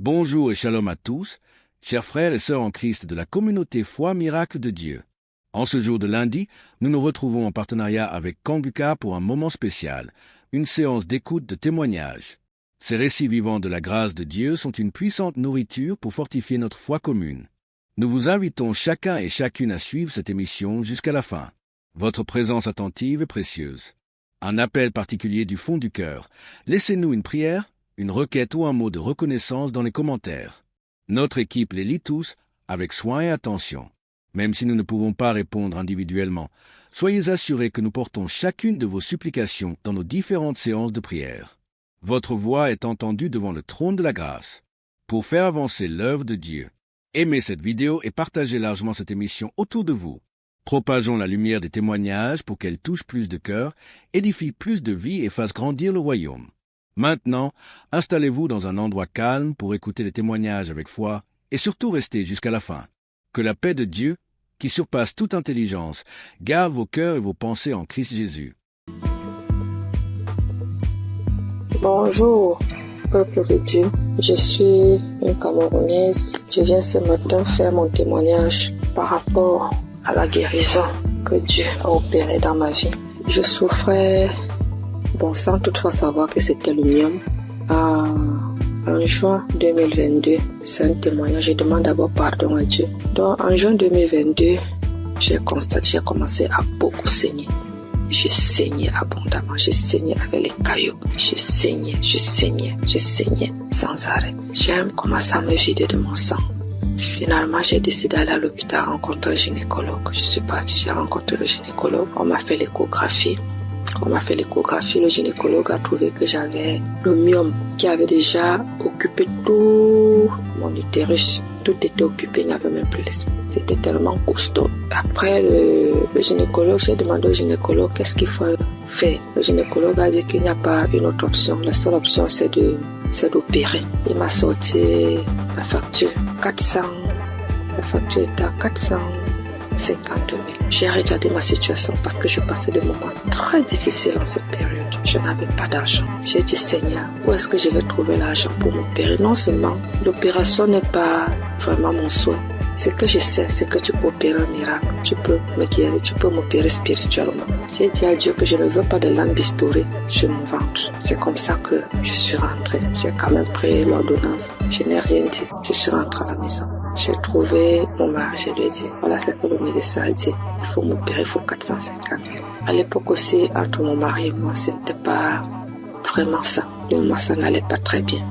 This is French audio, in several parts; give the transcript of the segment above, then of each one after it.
Bonjour et shalom à tous, chers frères et sœurs en Christ de la communauté Foi Miracle de Dieu. En ce jour de lundi, nous nous retrouvons en partenariat avec Kanguka pour un moment spécial, une séance d'écoute de témoignages. Ces récits vivants de la grâce de Dieu sont une puissante nourriture pour fortifier notre foi commune. Nous vous invitons chacun et chacune à suivre cette émission jusqu'à la fin. Votre présence attentive est précieuse. Un appel particulier du fond du cœur. Laissez-nous une prière, une requête ou un mot de reconnaissance dans les commentaires. Notre équipe les lit tous avec soin et attention. Même si nous ne pouvons pas répondre individuellement, soyez assurés que nous portons chacune de vos supplications dans nos différentes séances de prière. Votre voix est entendue devant le trône de la grâce. Pour faire avancer l'œuvre de Dieu, aimez cette vidéo et partagez largement cette émission autour de vous. Propageons la lumière des témoignages pour qu'elle touche plus de cœurs, édifie plus de vies et fasse grandir le royaume. Maintenant, installez-vous dans un endroit calme pour écouter les témoignages avec foi et surtout restez jusqu'à la fin. Que la paix de Dieu, qui surpasse toute intelligence, garde vos cœurs et vos pensées en Christ Jésus. Bonjour, peuple de Dieu. Je suis une Camerounaise. Je viens ce matin faire mon témoignage par rapport à la guérison que Dieu a opérée dans ma vie. Je souffrais, sans toutefois savoir que c'était le myome. En juin 2022, c'est un témoignage. Je demande d'abord pardon à Dieu. Donc, en juin 2022, j'ai commencé à beaucoup saigner. Je saignais abondamment, je saignais avec les cailloux, je saignais sans arrêt. J'ai commencé à me vider de mon sang. Finalement, j'ai décidé d'aller à l'hôpital rencontrer un gynécologue. Je suis partie, j'ai rencontré le gynécologue. On m'a fait l'échographie. Le gynécologue a trouvé que j'avais le myome qui avait déjà occupé tout mon utérus. Tout était occupé, il n'y avait même plus l'espace. C'était tellement costaud. Après le gynécologue, j'ai demandé au gynécologue qu'est-ce qu'il faut faire. Le gynécologue a dit qu'il n'y a pas une autre option. La seule option, c'est d'opérer. Il m'a sorti la facture. La facture était à 450 000. J'ai regardé ma situation parce que je passais des moments très difficiles en cette période. Je n'avais pas d'argent. J'ai dit, Seigneur, où est-ce que je vais trouver l'argent pour m'opérer? Non seulement l'opération n'est pas vraiment mon souhait. Ce que je sais, c'est que tu peux opérer un miracle. Tu peux me guérir, tu peux m'opérer spirituellement. J'ai dit à Dieu que je ne veux pas de lambistourée sur mon ventre. C'est comme ça que je suis rentrée. J'ai quand même pris l'ordonnance. Je n'ai rien dit. Je suis rentrée à la maison. J'ai trouvé mon mari, je lui ai dit, voilà ce que le médecin a dit. Il faut m'opérer, il faut 450 000. À l'époque aussi, entre mon mari et moi, ce n'était pas vraiment ça. Moi, ça n'allait pas très bien.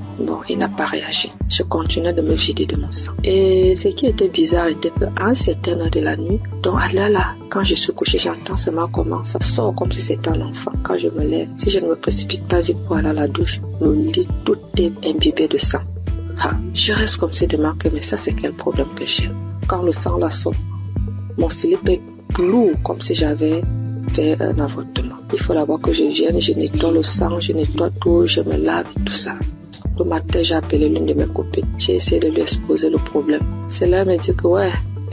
Il n'a pas réagi. Je continuais de me vider de mon sang. Et ce qui était bizarre était qu'à un certain heure de la nuit, donc là, quand je suis couchée, j'entends seulement comment ça sort comme si c'était un enfant. Quand je me lève, si je ne me précipite pas vite pour aller à la douche, le lit, tout est imbibé de sang. Je reste comme si de manquer, mais ça c'est quel problème que j'ai. Quand le sang là sort, mon slip est lourd comme si j'avais fait un avortement. Il faut d'abord que je vienne, je nettoie le sang, je nettoie tout, je me lave et tout ça. Le matin, j'ai appelé l'une de mes copines. J'ai essayé de lui exposer le problème. Celle-là elle me dit que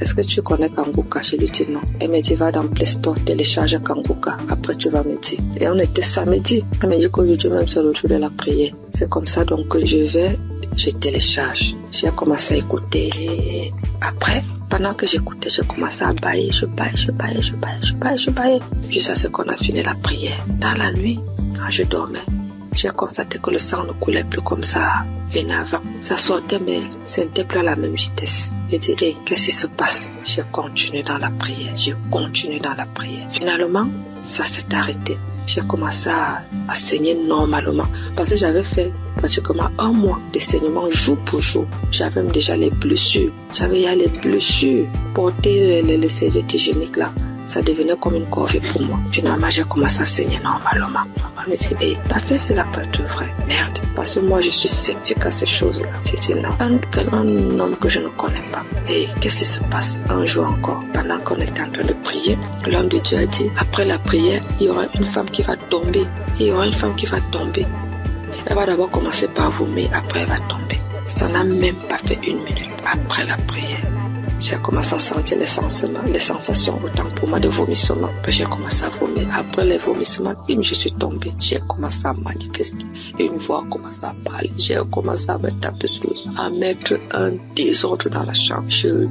est-ce que tu connais Kanguka? Je lui dis non. Elle me dit va dans Play Store, télécharge Kanguka. Après tu vas me dire. Et on était samedi. Elle me dit qu'aujourd'hui même c'est le jour de la prière. C'est comme ça donc que je télécharge. J'ai commencé à écouter. Et après, pendant que j'écoutais, j'ai commencé à bailler. Je baille. Jusqu'à ce qu'on a fini la prière. Dans la nuit, quand je dormais, j'ai constaté que le sang ne coulait plus comme ça venait avant. Ça sortait, mais ce n'était plus à la même vitesse. J'ai dit, qu'est-ce qui se passe? J'ai continué dans la prière. Finalement, ça s'est arrêté. J'ai commencé à saigner normalement. Parce que j'avais fait pratiquement un mois de saignement jour pour jour. J'avais même déjà les blessures. Porter les serviettes hygiéniques là, ça devenait comme une corvée pour moi. Finalement, j'ai commencé à saigner normalement. Je me dis, t'as fait cela pour être vrai. Merde. Parce que moi, je suis sceptique à ces choses-là. J'ai dit non. Un homme que je ne connais pas. Et qu'est-ce qui se passe? Un jour encore, pendant qu'on était en train de prier, l'homme de Dieu a dit, après la prière, il y aura une femme qui va tomber. Elle va d'abord commencer par vomir, après elle va tomber. Ça n'a même pas fait 1 minute après la prière. J'ai commencé à sentir les sensations, autant pour moi de vomissement. Puis j'ai commencé à vomir. Après les vomissements, je suis tombée. J'ai commencé à manifester. Une voix a commencé à parler. J'ai commencé à me taper sur le sol, à mettre un désordre dans la chambre. Je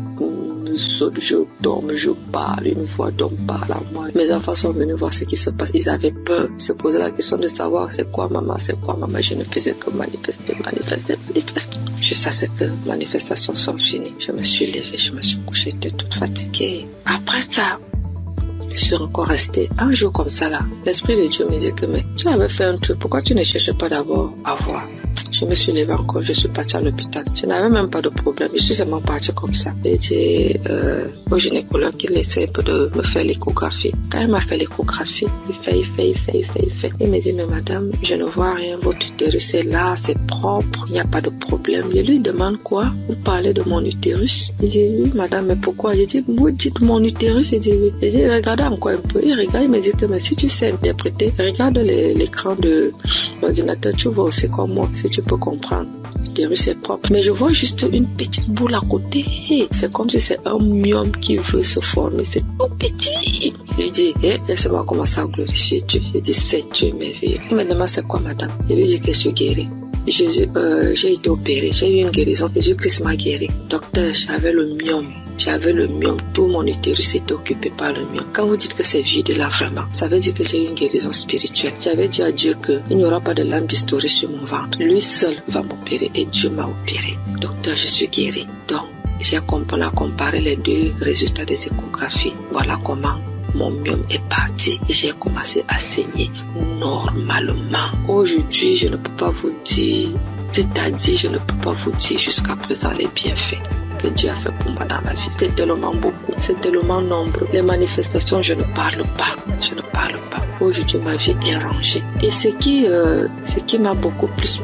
saute, je tombe, je parle, une voix d'homme parle à moi. Mes enfants sont venus voir ce qui se passe. Ils avaient peur, se posaient la question de savoir c'est quoi maman. Je ne faisais que manifester. Jusqu'à ce que les manifestations sont finies. Je me suis levée, je me suis couchée, j'étais toute fatiguée. Après ça, je suis encore restée un jour comme ça là. L'Esprit de Dieu me dit que mais tu avais fait un truc, pourquoi tu ne cherchais pas d'abord à voir? Je me suis levée encore, je suis partie à l'hôpital. Je n'avais même pas de problème, je suis seulement partie comme ça. J'ai dit au gynécologue qu'il essaie un peu de me faire l'échographie. Quand il m'a fait l'échographie, il fait. Il me dit, mais madame, je ne vois rien, votre utérus est là, c'est propre, il n'y a pas de problème. Je lui demande quoi? Vous parlez de mon utérus? Il dit, oui madame, mais pourquoi? J'ai dit, vous dites mon utérus? Il dit, oui. J'ai dit, regardez encore un peu. Il regarde, il me dit que mais si tu sais interpréter, regarde l'écran de l'ordinateur, tu vois aussi comme moi, si tu peux comprendre. L'utérus est propre. Mais je vois juste une petite boule à côté. C'est comme si c'est un myome qui veut se former. C'est tout petit. Je lui dis, laissez-moi commencer à glorifier Dieu. Je dis, c'est Dieu merveilleux. Il me demande, c'est quoi madame? Je lui dis que je suis guérie. J'ai été opérée, j'ai eu une guérison. Jésus-Christ m'a guéri. Docteur, j'avais le myome. Tout mon utérus était occupé par le myome. Quand vous dites que c'est vide là vraiment, ça veut dire que j'ai eu une guérison spirituelle. J'avais dit à Dieu qu'il n'y aura pas de lampe bistourée sur mon ventre. Lui seul va m'opérer et Dieu m'a opéré. Docteur, je suis guérie. Donc, on a comparé les deux résultats des échographies. Voilà comment mon myome est parti et j'ai commencé à saigner normalement. Aujourd'hui, je ne peux pas vous dire, c'est-à-dire je ne peux pas vous dire jusqu'à présent les bienfaits que Dieu a fait pour moi dans ma vie. C'est tellement beaucoup, c'est tellement nombreux. Les manifestations, je ne parle pas. Aujourd'hui, ma vie est rangée. Et ce qui m'a beaucoup plus,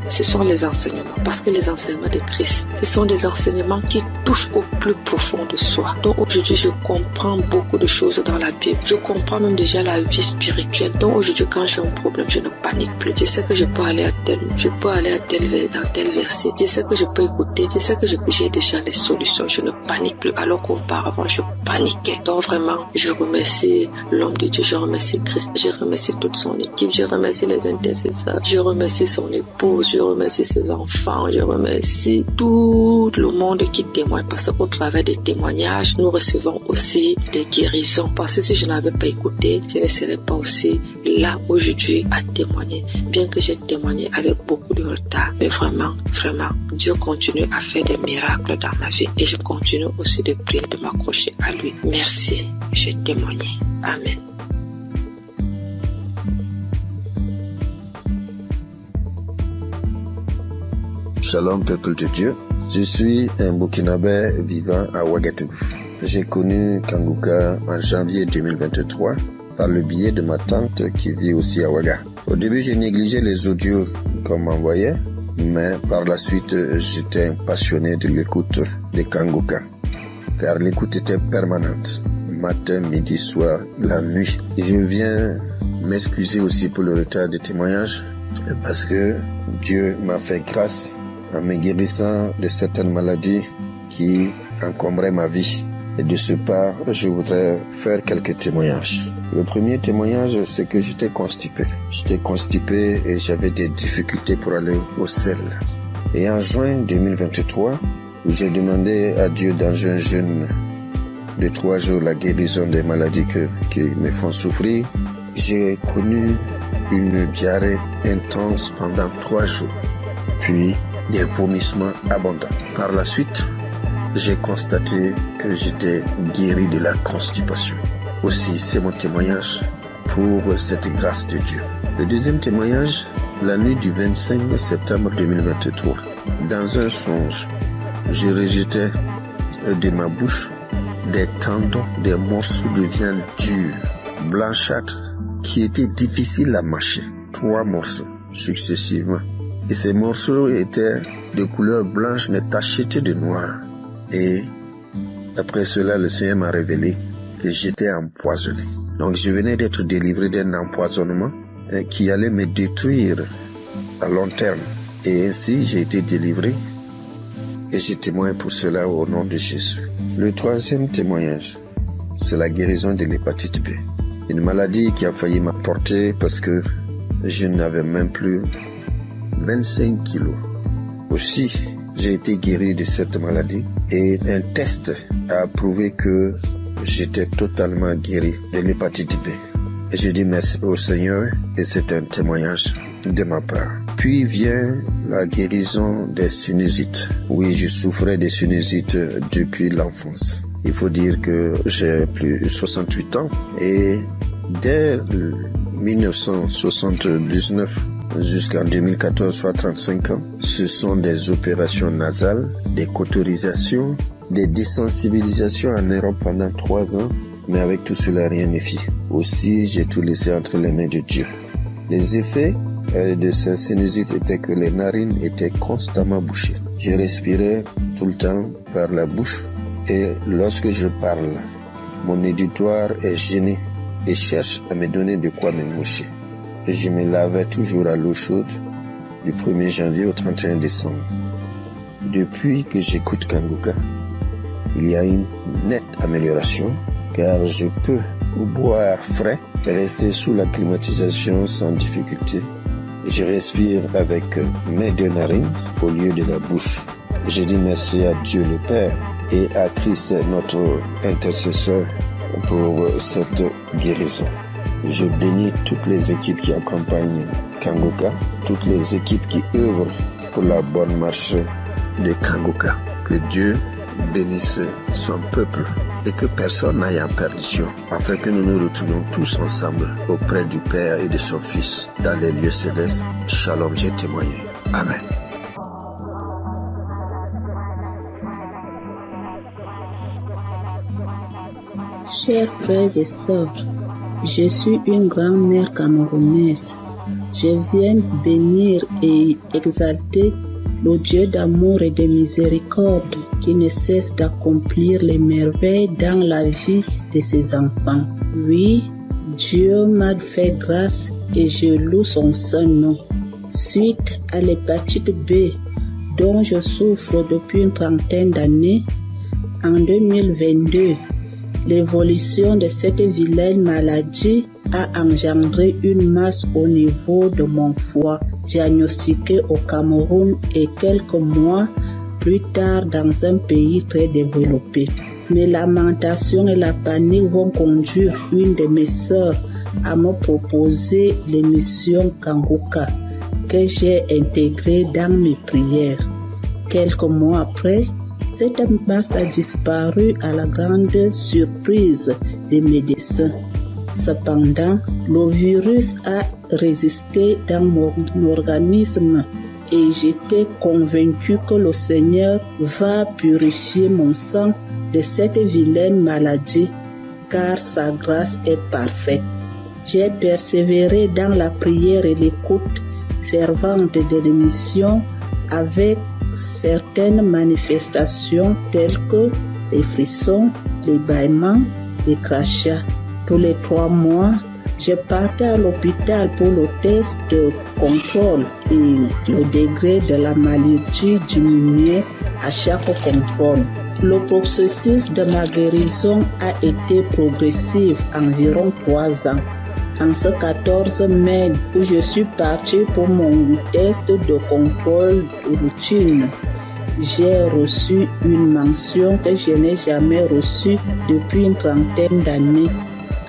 ce sont les enseignements. Parce que les enseignements de Christ, ce sont des enseignements qui touchent au plus profond de soi. Donc aujourd'hui, je comprends beaucoup de choses dans la Bible. Je comprends même déjà la vie spirituelle. Donc aujourd'hui, quand j'ai un problème, je ne panique plus. Je sais que je peux aller à tel verset. Je sais que je peux écouter. Je sais que j'ai déjà les solutions. Je ne panique plus. Alors qu'auparavant, je paniquais. Donc vraiment, je remercie l'homme de Dieu. Je remercie Christ. Je remercie toute son équipe. Je remercie les intercesseurs. Je remercie son épouse. Je remercie ses enfants. Je remercie tout le monde qui témoigne. Parce qu'au travers des témoignages, nous recevons aussi des guérisons. Parce que si je n'avais pas écouté, je ne serais pas aussi là aujourd'hui à témoigner. Bien que j'ai témoigné avec beaucoup de retard. Mais vraiment, Dieu continue à faire des miracles dans ma vie. Et je continue aussi de prier, de m'accrocher à lui. Merci. J'ai témoigné. Amen. Shalom peuple de Dieu, je suis un Burkinabé vivant à Ouagadougou. J'ai connu Kanguka en janvier 2023 par le biais de ma tante qui vit aussi à Ouaga. Au début, j'ai négligé les audios qu'on m'envoyait, mais par la suite, j'étais passionné de l'écoute de Kanguka, car l'écoute était permanente, matin, midi, soir, la nuit. Et je viens m'excuser aussi pour le retard des témoignages, parce que Dieu m'a fait grâce en me guérissant de certaines maladies qui encombraient ma vie. Et de ce pas, je voudrais faire quelques témoignages. Le premier témoignage, c'est que j'étais constipé. Et j'avais des difficultés pour aller au sel. Et en juin 2023, où j'ai demandé à Dieu dans un jeûne de 3 jours la guérison des maladies qui me font souffrir, j'ai connu une diarrhée intense pendant 3 jours. Puis, des vomissements abondants. Par la suite, j'ai constaté que j'étais guéri de la constipation. Aussi, c'est mon témoignage pour cette grâce de Dieu. Le deuxième témoignage, la nuit du 25 septembre 2023. Dans un songe, je rejetais de ma bouche des tendons, des morceaux de viande dure, blanchâtre, qui étaient difficiles à mâcher. 3 morceaux successivement. Et ces morceaux étaient de couleur blanche mais tachetés de noir. Et après cela, le Seigneur m'a révélé que j'étais empoisonné. Donc je venais d'être délivré d'un empoisonnement qui allait me détruire à long terme. Et ainsi, j'ai été délivré et je témoigne pour cela au nom de Jésus. Le troisième témoignage, c'est la guérison de l'hépatite B. Une maladie qui a failli m'emporter parce que je n'avais même plus 25 kilos. Aussi, j'ai été guéri de cette maladie et un test a prouvé que j'étais totalement guéri de l'hépatite B. Et je dis merci au Seigneur et c'est un témoignage de ma part. Puis vient la guérison des sinusites. Oui, je souffrais des sinusites depuis l'enfance. Il faut dire que j'ai plus de 68 ans et dès 1979 jusqu'en 2014, soit 35 ans, ce sont des opérations nasales, des cauterisations, des désensibilisations en Europe pendant 3 ans, mais avec tout cela, rien ne fit. Aussi, j'ai tout laissé entre les mains de Dieu. Les effets de ces sinusites étaient que les narines étaient constamment bouchées. Je respirais tout le temps par la bouche et lorsque je parle, mon auditoire est gêné et cherche à me donner de quoi me moucher. Et je me lavais toujours à l'eau chaude du 1er janvier au 31 décembre. Depuis que j'écoute Kanguka, il y a une nette amélioration car je peux boire frais et rester sous la climatisation sans difficulté. Je respire avec mes 2 narines au lieu de la bouche. Je dis merci à Dieu le Père et à Christ notre intercesseur pour cette guérison. Je bénis toutes les équipes qui accompagnent Kanguka, toutes les équipes qui œuvrent pour la bonne marche de Kanguka. Que Dieu bénisse son peuple et que personne n'aille en perdition, afin que nous nous retrouvons tous ensemble auprès du Père et de son Fils dans les lieux célestes. Shalom, j'ai témoigné. Amen. Chers frères et sœurs, je suis une grand-mère camerounaise. Je viens bénir et exalter le Dieu d'amour et de miséricorde qui ne cesse d'accomplir les merveilles dans la vie de ses enfants. Oui, Dieu m'a fait grâce et je loue son saint nom. Suite à l'hépatite B dont je souffre depuis une trentaine d'années, en 2022, l'évolution de cette vilaine maladie a engendré une masse au niveau de mon foie, diagnostiquée au Cameroun et quelques mois plus tard dans un pays très développé. Mes lamentations et la panique vont conduire une de mes sœurs à me proposer l'émission Kanguka que j'ai intégrée dans mes prières. Quelques mois après, cette masse a disparu à la grande surprise des médecins. Cependant, le virus a résisté dans mon organisme et j'étais convaincu que le Seigneur va purifier mon sang de cette vilaine maladie, car sa grâce est parfaite. J'ai persévéré dans la prière et l'écoute fervente de l'émission avec certaines manifestations telles que les frissons, les bâillements, les crachats. Tous les 3 mois, je partais à l'hôpital pour le test de contrôle et le degré de la maladie diminuait à chaque contrôle. Le processus de ma guérison a été progressif, environ 3 ans. En ce 14 mai où je suis parti pour mon test de contrôle routine, j'ai reçu une mention que je n'ai jamais reçue depuis une trentaine d'années,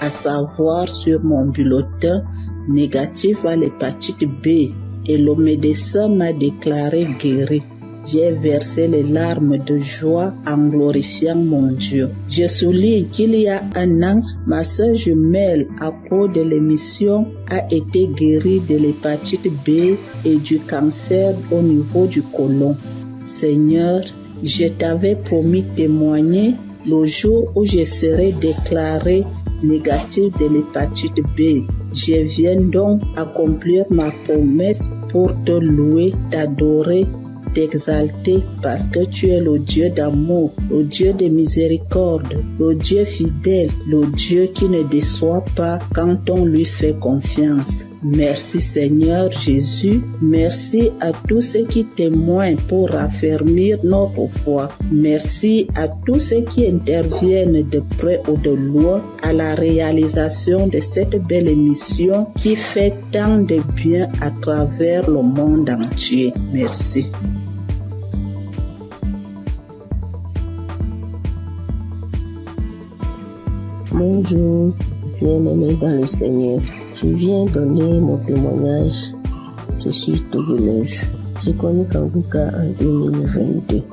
à savoir sur mon bulletin négatif à l'hépatite B, et le médecin m'a déclaré guéri. J'ai versé les larmes de joie en glorifiant mon Dieu. Je souligne qu'il y a 1 an, ma sœur jumelle, à cause de l'émission, a été guérie de l'hépatite B et du cancer au niveau du côlon. Seigneur, je t'avais promis témoigner le jour où je serai déclaré négatif de l'hépatite B. Je viens donc accomplir ma promesse pour te louer, t'adorer, t'exalter parce que tu es le Dieu d'amour, le Dieu de miséricorde, le Dieu fidèle, le Dieu qui ne déçoit pas quand on lui fait confiance. Merci Seigneur Jésus. Merci à tous ceux qui témoignent pour raffermir notre foi. Merci à tous ceux qui interviennent de près ou de loin à la réalisation de cette belle émission qui fait tant de bien à travers le monde entier. Merci. Bonjour, bien-aimés dans le Seigneur. Je viens donner mon témoignage. Je suis togolaise. J'ai connu Kanguka en 2022.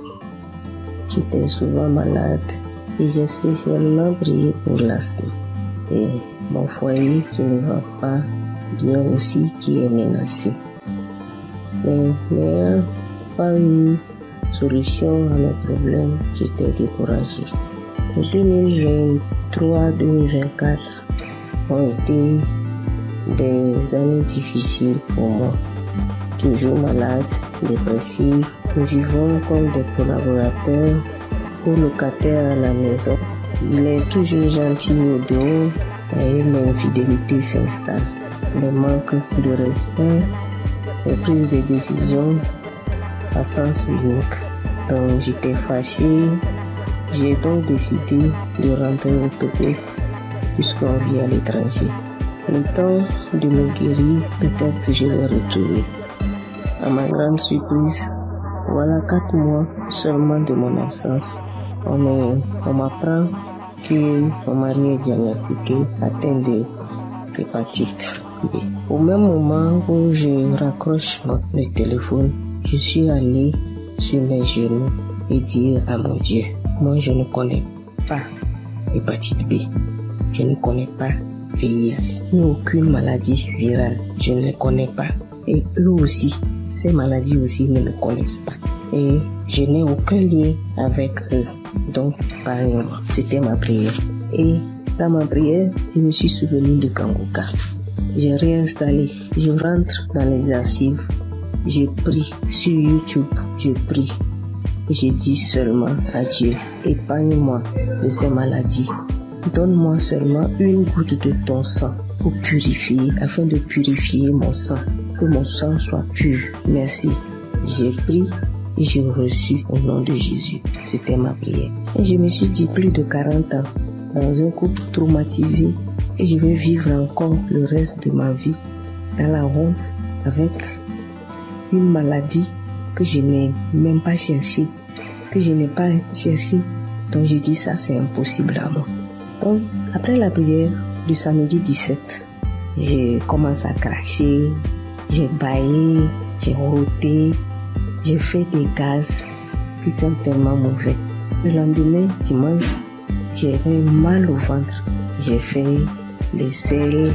J'étais souvent malade et j'ai spécialement prié pour l'asthme. Et mon foyer qui ne va pas bien aussi qui est menacé. Mais n'ayant pas eu solution à mes problèmes, j'étais découragée. 2023-2024 ont été des années difficiles pour moi. Toujours malade, dépressive, nous vivons comme des collaborateurs ou locataires à la maison. Il est toujours gentil au dehors et l'infidélité s'installe. Les manques de respect, les prises de décision à sens unique. Donc j'étais fâchée. J'ai donc décidé de rentrer au Togo puisqu'on vit à l'étranger. Le temps de me guérir, peut-être je vais retourner. À ma grande surprise, voilà 4 mois seulement de mon absence. On m'apprend que mon mari est diagnostiqué atteint de l'hépatite B. Au même moment où je raccroche le téléphone, je suis allé sur mes genoux et dire à mon Dieu, moi je ne connais pas l'hépatite B, je ne connais pas VIH, ni aucune maladie virale, je ne les connais pas. Et eux aussi, ces maladies aussi ne me connaissent pas. Et je n'ai aucun lien avec eux. Donc, parlez-moi. C'était ma prière. Et dans ma prière, je me suis souvenu de Kanguka. J'ai réinstallé. Je rentre dans les archives. Je prie sur YouTube. Je prie. Et je dis seulement à Dieu, épargne-moi de ces maladies. Donne-moi seulement une goutte de ton sang pour purifier, afin de purifier mon sang. Que mon sang soit pur. Merci. J'ai pris et j'ai reçu au nom de Jésus. C'était ma prière. Et je me suis dit plus de 40 ans dans un couple traumatisé et je vais vivre encore le reste de ma vie dans la honte avec une maladie que je n'ai même pas cherchée, que je n'ai pas cherché. Donc j'ai dit ça c'est impossible à moi. Donc après la prière du samedi 17, j'ai commencé à cracher, j'ai bâillé, j'ai roté, j'ai fait des gaz qui sont tellement mauvais. Le lendemain, dimanche, j'avais mal au ventre. J'ai fait des selles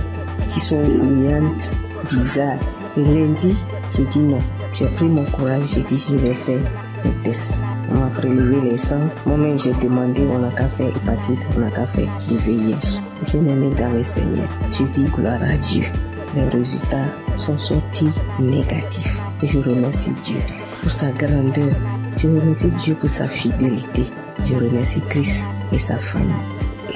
qui sont bouillantes, bizarres. Le lundi, j'ai dit non. J'ai pris mon courage, j'ai dit je vais faire un test. On m'a prélevé les sangs. Moi-même, j'ai demandé, on n'a qu'à faire hépatite, on n'a qu'à faire du VIH. Bien aimé dans le Seigneur, j'ai dit gloire à Dieu. Les résultats sont sortis négatifs. Je remercie Dieu pour sa grandeur. Je remercie Dieu pour sa fidélité. Je remercie Christ et sa famille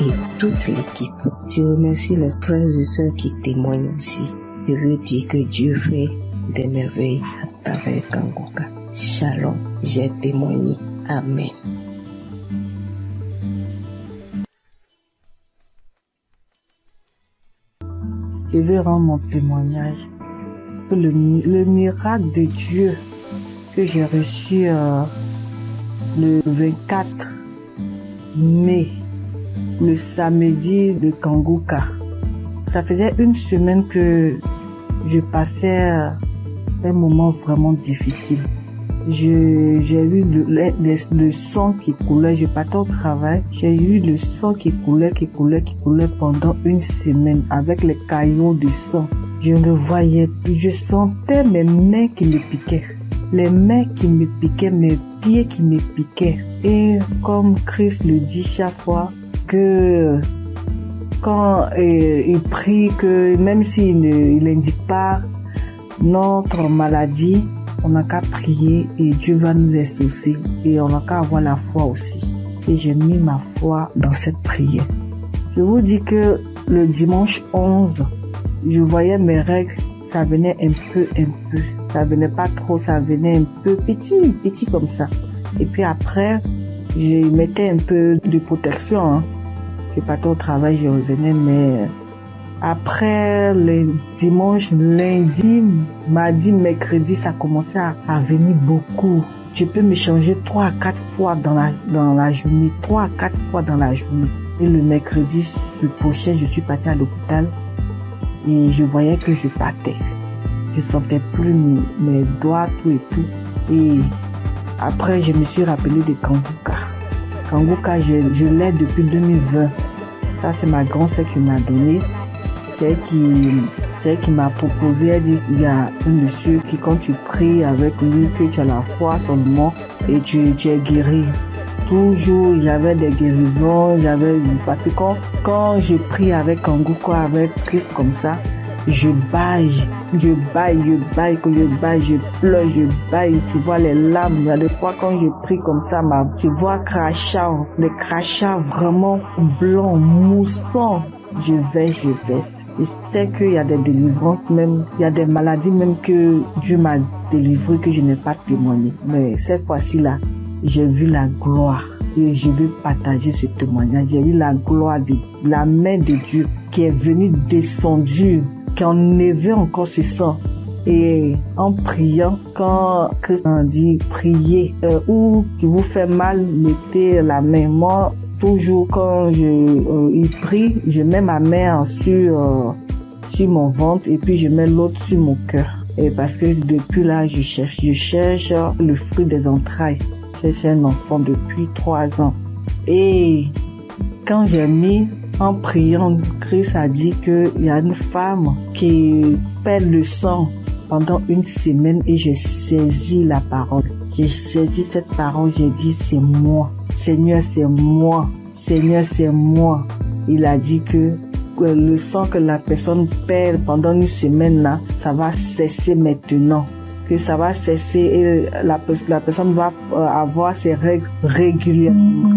et toute l'équipe. Je remercie les frères et sœurs qui témoignent aussi. Je veux dire que Dieu fait des merveilles à travers Kanguka. Shalom, j'ai témoigné. Amen. Je veux rendre mon témoignage pour le miracle de Dieu que j'ai reçu le 24 mai, le samedi de Kanguka. Ça faisait une semaine que je passais un moment vraiment difficile. J'ai eu le sang qui coulait, je partais au travail, j'ai eu le sang qui coulait pendant une semaine avec les caillots de sang. Je ne voyais plus, je sentais mes mains qui me piquaient, les mains qui me piquaient, mes pieds qui me piquaient. Et comme Christ le dit chaque fois, que quand il prie, que même s'il n'indique pas notre maladie, on n'a qu'à prier et Dieu va nous exaucer et on n'a qu'à avoir la foi aussi. Et j'ai mis ma foi dans cette prière. Je vous dis que le dimanche 11, je voyais mes règles ça venait un peu. Ça venait pas trop, ça venait un peu petit comme ça. Et puis après, je mettais un peu de protection. Hein. Je partais au travail, je revenais, mais après le dimanche, lundi, mardi, mercredi, ça commençait à venir beaucoup. Je peux me changer 3 à 4 fois dans la journée, 3 à 4 fois dans la journée. Et le mercredi, ce prochain, je suis partie à l'hôpital et je voyais que je partais. Je sentais plus mes doigts, tout et tout. Et après, je me suis rappelé de Kanguka. Kanguka, je l'ai depuis 2020. Ça, c'est ma grand-sœur qui m'a donné. C'est elle qui m'a proposé. Elle dit, il y a un monsieur qui, quand tu pries avec lui, que tu as la foi seulement et tu es guéri. Toujours, j'avais des guérisons, parce que quand je prie avec Kanguka, avec Christ comme ça, je baille, je pleure, je baille, tu vois les larmes. Il y a des fois quand je prie comme ça, je vois les crachats vraiment blancs, moussants. Je vais. Je sais qu'il y a des délivrances même, il y a des maladies même que Dieu m'a délivré que je n'ai pas témoigné. Mais cette fois-ci là, j'ai vu la gloire et je veux partager ce témoignage. J'ai vu la gloire de la main de Dieu qui est venue descendue, qui a enlevé encore ce sang. Et en priant, quand Christ a dit priez, ou qui vous fait mal, mettez la main. Moi, toujours quand il prie, je mets ma main sur mon ventre et puis je mets l'autre sur mon cœur. Et parce que depuis là, je cherche le fruit des entrailles. Je cherche un enfant depuis 3 ans. Et quand j'ai mis en priant, Christ a dit qu'il y a une femme qui perd le sang pendant 1 semaine et j'ai saisi la parole. J'ai saisi cette parole, j'ai dit c'est moi. Seigneur, c'est moi. Seigneur, c'est moi. Il a dit que le sang que la personne perd pendant 1 semaine là, ça va cesser maintenant. Que ça va cesser et la personne va avoir ses règles régulièrement.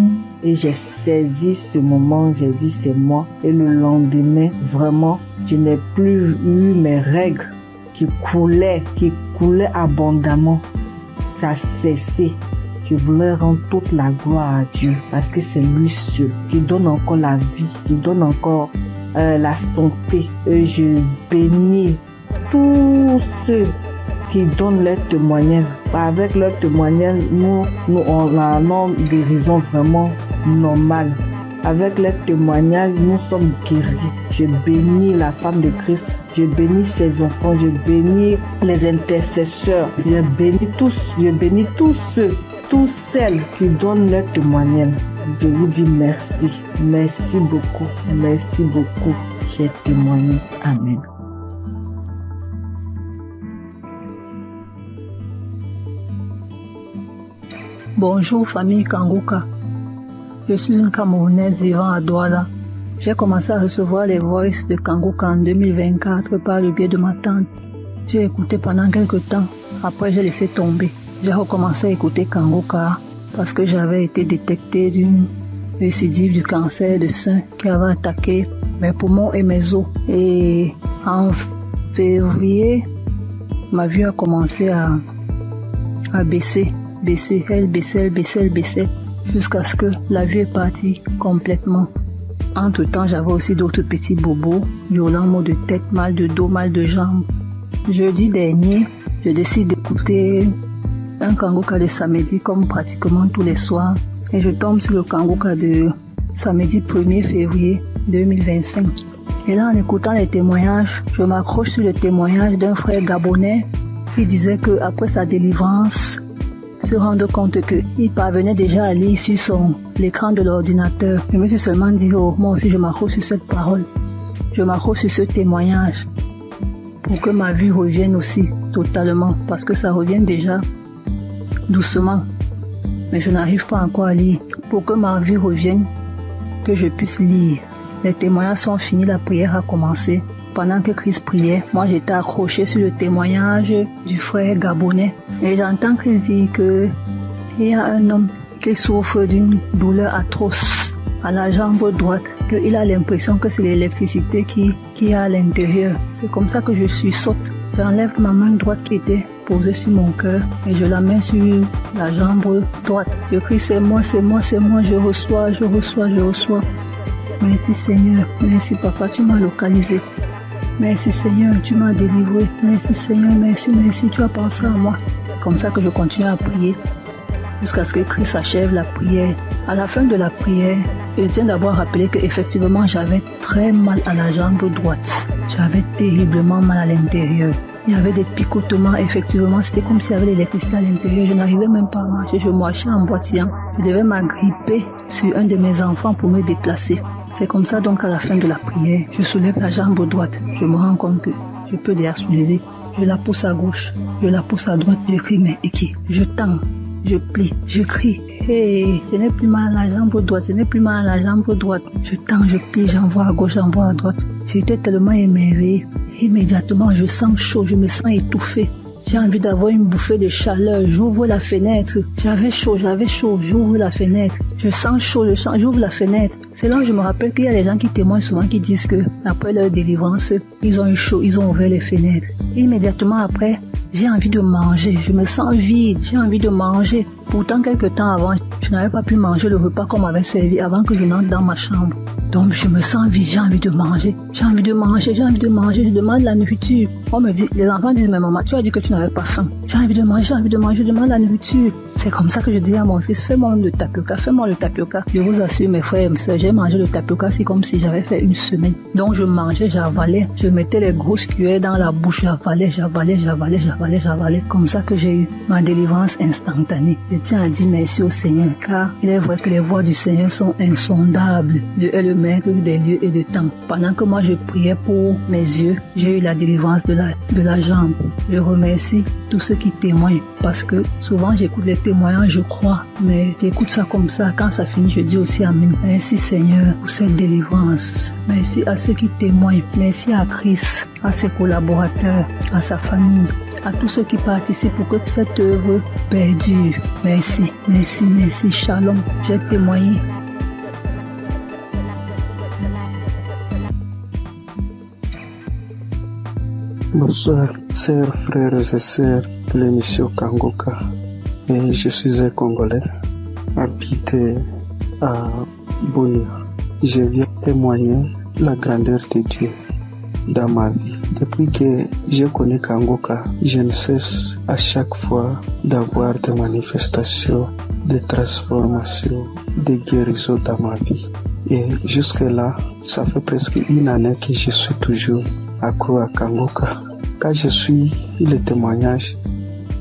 Et j'ai saisi ce moment, j'ai dit c'est moi. Et le lendemain, vraiment, je n'ai plus eu mes règles qui coulaient abondamment. Ça a cessé. Je voulais rendre toute la gloire à Dieu parce que c'est lui seul qui donne encore la vie, qui donne encore la santé. Et je bénis tous ceux qui donnent leur témoignage. Avec leur témoignage, nous on a une guérison vraiment normale. Avec leur témoignage, nous sommes guéris. Je bénis la femme de Christ. Je bénis ses enfants. Je bénis les intercesseurs. Je bénis tous celles qui donnent leur témoignage. Je vous dis merci. Merci beaucoup. Merci beaucoup. J'ai témoigné. Amen. Bonjour famille Kanguka. Je suis une Camerounaise vivant à Douala. J'ai commencé à recevoir les voices de Kanguka en 2024 par le biais de ma tante. J'ai écouté pendant quelques temps. Après, j'ai laissé tomber. J'ai recommencé à écouter Kanguka parce que j'avais été détectée d'une récidive du cancer de sein qui avait attaqué mes poumons et mes os. Et en février, ma vue a commencé à baisser. Elle baissait, jusqu'à ce que la vue est partie complètement. Entre-temps, j'avais aussi d'autres petits bobos, violents maux de tête, mal de dos, mal de jambes. Jeudi dernier, je décide d'écouter un Kanguka de samedi comme pratiquement tous les soirs et je tombe sur le Kanguka de samedi 1er février 2025. Et là, en écoutant les témoignages, je m'accroche sur le témoignage d'un frère gabonais qui disait qu'après sa délivrance, se rendre compte qu'il parvenait déjà à lire sur l'écran de l'ordinateur. Je me suis seulement dit, moi aussi je m'accroche sur cette parole. Je m'accroche sur ce témoignage pour que ma vue revienne aussi totalement, parce que ça revient déjà doucement. Mais je n'arrive pas encore à lire. Pour que ma vue revienne, que je puisse lire. Les témoignages sont finis, la prière a commencé. Pendant que Christ priait, moi j'étais accroché sur le témoignage du frère gabonais. Et j'entends Christ dire qu'il y a un homme qui souffre d'une douleur atroce à la jambe droite, qu'il a l'impression que c'est l'électricité qui est à l'intérieur. C'est comme ça que je sursaute. J'enlève ma main droite qui était posée sur mon cœur et je la mets sur la jambe droite. Je crie c'est moi, je reçois. Merci Seigneur, merci Papa, tu m'as localisé. Merci Seigneur, tu m'as délivré. Merci Seigneur, merci, tu as pensé à moi. C'est comme ça que je continue à prier jusqu'à ce que Christ achève la prière. À la fin de la prière, je tiens d'abord à rappeler qu'effectivement j'avais très mal à la jambe droite. J'avais terriblement mal à l'intérieur. Il y avait des picotements, effectivement, c'était comme s'il y avait de l'électricité à l'intérieur. Je n'arrivais même pas à marcher, je marchais en boitillant. Je devais m'agripper sur un de mes enfants pour me déplacer. C'est comme ça donc à la fin de la prière, je soulève la jambe droite. Je me rends compte que je peux déjà soulever. Je la pousse à gauche, je la pousse à droite, je crie mais Eki, je tends, je plie, je crie. Hey, je n'ai plus mal à la jambe droite, Je tends, je plie, j'envoie à gauche, j'envoie à droite. J'étais tellement émerveillée. Immédiatement, je sens chaud, je me sens étouffée. J'ai envie d'avoir une bouffée de chaleur. J'ouvre la fenêtre. J'avais chaud. J'ouvre la fenêtre. Je sens chaud, j'ouvre la fenêtre. C'est là que je me rappelle qu'il y a des gens qui témoignent souvent qui disent que après leur délivrance, ils ont eu chaud, ils ont ouvert les fenêtres. Et immédiatement après, j'ai envie de manger. Je me sens vide. J'ai envie de manger. Pourtant, quelques temps avant, je n'avais pas pu manger le repas qu'on m'avait servi avant que je n'entre dans ma chambre. Donc, je me sens vide. J'ai envie de manger. Je demande la nourriture. On me dit, les enfants disent, mais maman, tu as dit que tu n'avais pas faim. J'ai envie de manger. Je demande la nourriture. C'est comme ça que je dis à mon fils, fais-moi le tapioca. Je vous assure, mes frères et mes sœurs, j'ai mangé le tapioca, c'est comme si j'avais fait une semaine. Donc, je mangeais, j'avalais. Je mettais les grosses cuillères dans la bouche, j'avalais. Comme ça que j'ai eu ma délivrance instantanée. Je tiens à dire merci au Seigneur, car il est vrai que les voies du Seigneur sont insondables. Dieu est le maître des lieux et de temps. Pendant que moi je priais pour mes yeux, j'ai eu la délivrance de la jambe. Je remercie tous ceux qui témoignent, parce que souvent j'écoute les témoignages, je crois, mais j'écoute ça comme ça. Quand ça finit, je dis aussi Amen. Merci Seigneur pour cette délivrance. Merci à ceux qui témoignent. Merci à Christ, à ses collaborateurs, à sa famille, à tous ceux qui participent pour que cette œuvre perdure. Merci. Shalom. J'ai témoigné. Bonsoir, chers frères et sœurs de l'émission Kangoka. Et je suis un Congolais, habité à Bunia. Je viens témoigner la grandeur de Dieu dans ma vie. Depuis que j'ai connu Kangoka, je ne cesse à chaque fois d'avoir des manifestations, de transformations, de guérisons dans ma vie. Et jusque-là, ça fait presque une année que je suis toujours accro à Kangoka. Quand je suis le témoignage,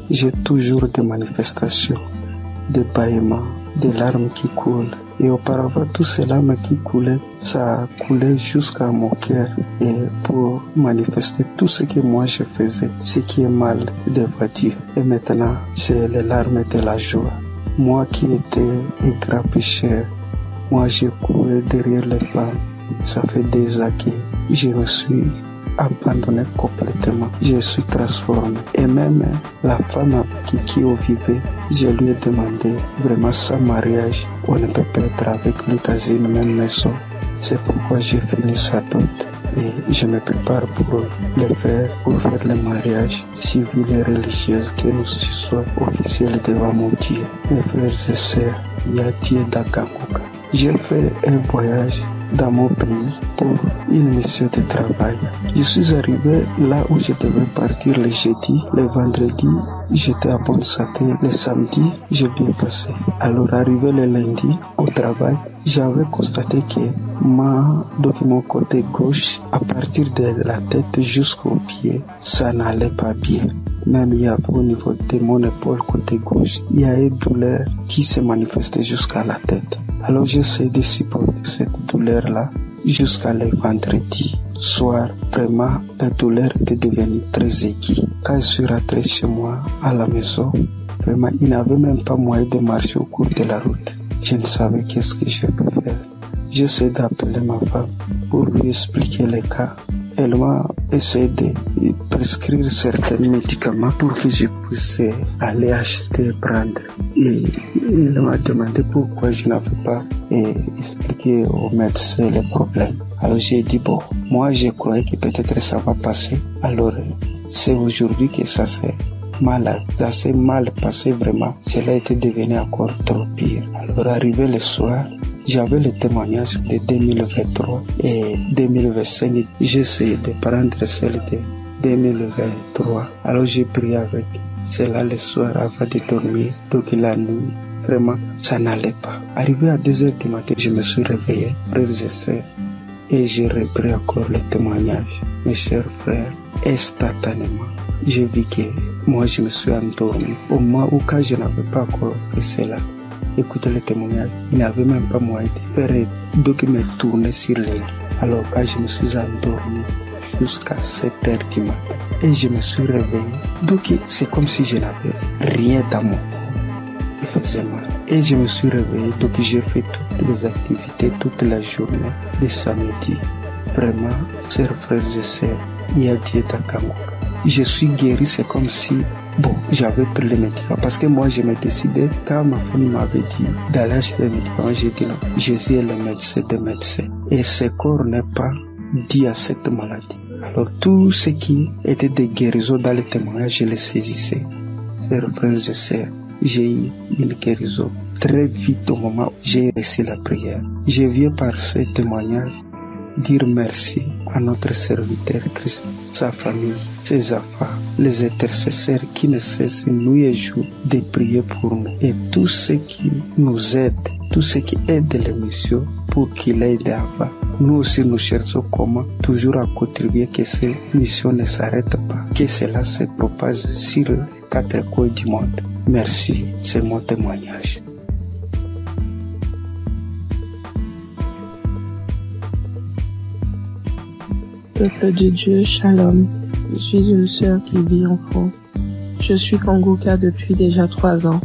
j'ai toujours des manifestations, des bâillements, des larmes qui coulent. Et auparavant, tout ces larmes qui coulaient, ça coulait jusqu'à mon cœur. Et pour manifester tout ce que moi je faisais, ce qui est mal devant Dieu. Et maintenant, c'est les larmes de la joie. Moi qui étais un grand pécheur, moi j'ai couru derrière les femmes. Ça fait des années que je me suis abandonné complètement. Je suis transformé. Et même la femme avec qui on vivait, je lui ai demandé vraiment sans mariage, on ne peut pas être avec lui dans une même maison. C'est pourquoi j'ai fini sa dot. Et je me prépare pour le faire, pour faire le mariage civil et religieux, que nous soyons officiels devant mon Dieu. Mes frères et sœurs, il y a Dieu dans Kangoka. J'ai fait un voyage dans mon pays pour une mission de travail. Je suis arrivé là où je devais partir le jeudi, le vendredi, j'étais à bonne santé, le samedi, j'ai bien passé. Alors arrivé le lundi au travail, j'avais constaté que de mon côté gauche, à partir de la tête jusqu'au pied, ça n'allait pas bien. Même il y a au niveau de mon épaule côté gauche, il y a une douleur qui se manifestait jusqu'à la tête. Alors j'essaie de supporter cette douleur-là jusqu'à le vendredi soir. Vraiment, la douleur était devenue très aiguë. Quand je suis rentré chez moi à la maison, vraiment, il n'avait même pas moyen de marcher au cours de la route. Je ne savais qu'est-ce que je peux faire. J'essaie d'appeler ma femme pour lui expliquer les cas. elle m'a essayé de prescrire certains médicaments pour que je puisse aller acheter et prendre. Et elle m'a demandé pourquoi je n'avais pas expliqué au médecin les problèmes. Alors j'ai dit bon, moi je croyais que peut-être ça va passer. Alors c'est aujourd'hui que ça s'est mal passé vraiment. Cela était devenu encore trop pire. Alors arrivé le soir, j'avais le témoignage de 2023 et 2025. J'ai essayé de prendre celle de 2023. Alors j'ai prié avec cela le soir avant de dormir. Donc la nuit, vraiment, ça n'allait pas. Arrivé à 2h du matin, je me suis réveillé, frères et sœurs, et j'ai repris encore le témoignage. Mes chers frères, instantanément, j'ai vu que moi je me suis endormi. Au moment où quand je n'avais pas encore fait cela, écoutez le témoignage, il n'y avait même pas moyen de faire donc me tourner sur les lits. Alors quand je me suis endormi jusqu'à 7h du matin et je me suis réveillé, donc c'est comme si je n'avais rien dans mon corps qui faisait mal. Et je me suis réveillé, donc j'ai fait toutes les activités toute la journée de samedi. Vraiment, chers frères et sœurs, il y a Dieu dans Kangoka. Je suis guéri, c'est comme si, j'avais pris les médicaments. Parce que moi, je me décidais, quand ma femme m'avait dit d'aller acheter les médicaments, j'ai dit non, Jésus est le médecin des médecins. Et ce corps n'est pas dû à cette maladie. Alors, tout ce qui était de guérison dans le témoignage, je les saisissais. Chers frères et sœurs, j'ai eu une guérison très vite au moment où j'ai reçu la prière. Je viens par ce témoignage dire merci à notre serviteur Christ, sa famille, ses enfants, les intercesseurs qui ne cessent nuit et jour de prier pour nous et tous ceux qui nous aident, tous ceux qui aident l'émission pour qu'il aille d'avant. Nous aussi nous cherchons comment toujours à contribuer que ces missions ne s'arrêtent pas, que cela se propage sur les 4 coins du monde. Merci, c'est mon témoignage. Peuple de Dieu, Shalom. Je suis une sœur qui vit en France. Je suis Kangoka depuis déjà 3 ans.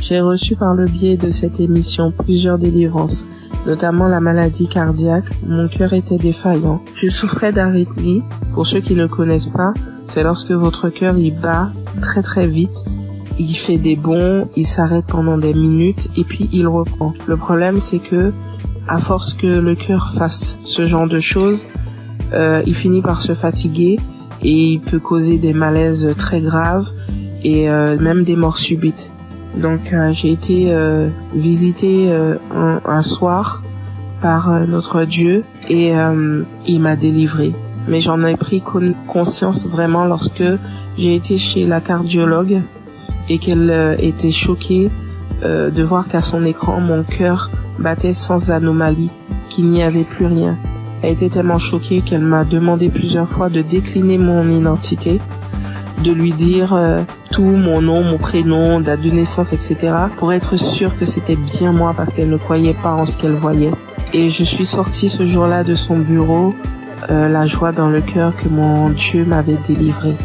J'ai reçu par le biais de cette émission plusieurs délivrances, notamment la maladie cardiaque. Mon cœur était défaillant. Je souffrais d'arythmie. Pour ceux qui ne connaissent pas, c'est lorsque votre cœur il bat très très vite. Il fait des bonds, il s'arrête pendant des minutes et puis il reprend. Le problème c'est que, à force que le cœur fasse ce genre de choses, il finit par se fatiguer et il peut causer des malaises très graves et même des morts subites. Donc j'ai été visitée un soir par notre Dieu et il m'a délivrée. Mais j'en ai pris conscience vraiment lorsque j'ai été chez la cardiologue et qu'elle était choquée de voir qu'à son écran mon cœur battait sans anomalie, qu'il n'y avait plus rien. Elle était tellement choquée qu'elle m'a demandé plusieurs fois de décliner mon identité, de lui dire tout, mon nom, mon prénom, date de naissance, etc. pour être sûre que c'était bien moi parce qu'elle ne croyait pas en ce qu'elle voyait. Et je suis sortie ce jour-là de son bureau, la joie dans le cœur que mon Dieu m'avait délivrée.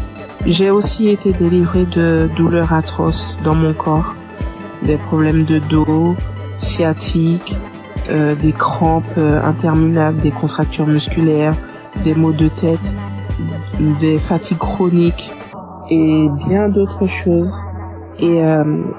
J'ai aussi été délivrée de douleurs atroces dans mon corps, des problèmes de dos, sciatique, des crampes interminables, des contractures musculaires, des maux de tête, des fatigues chroniques et bien d'autres choses. Et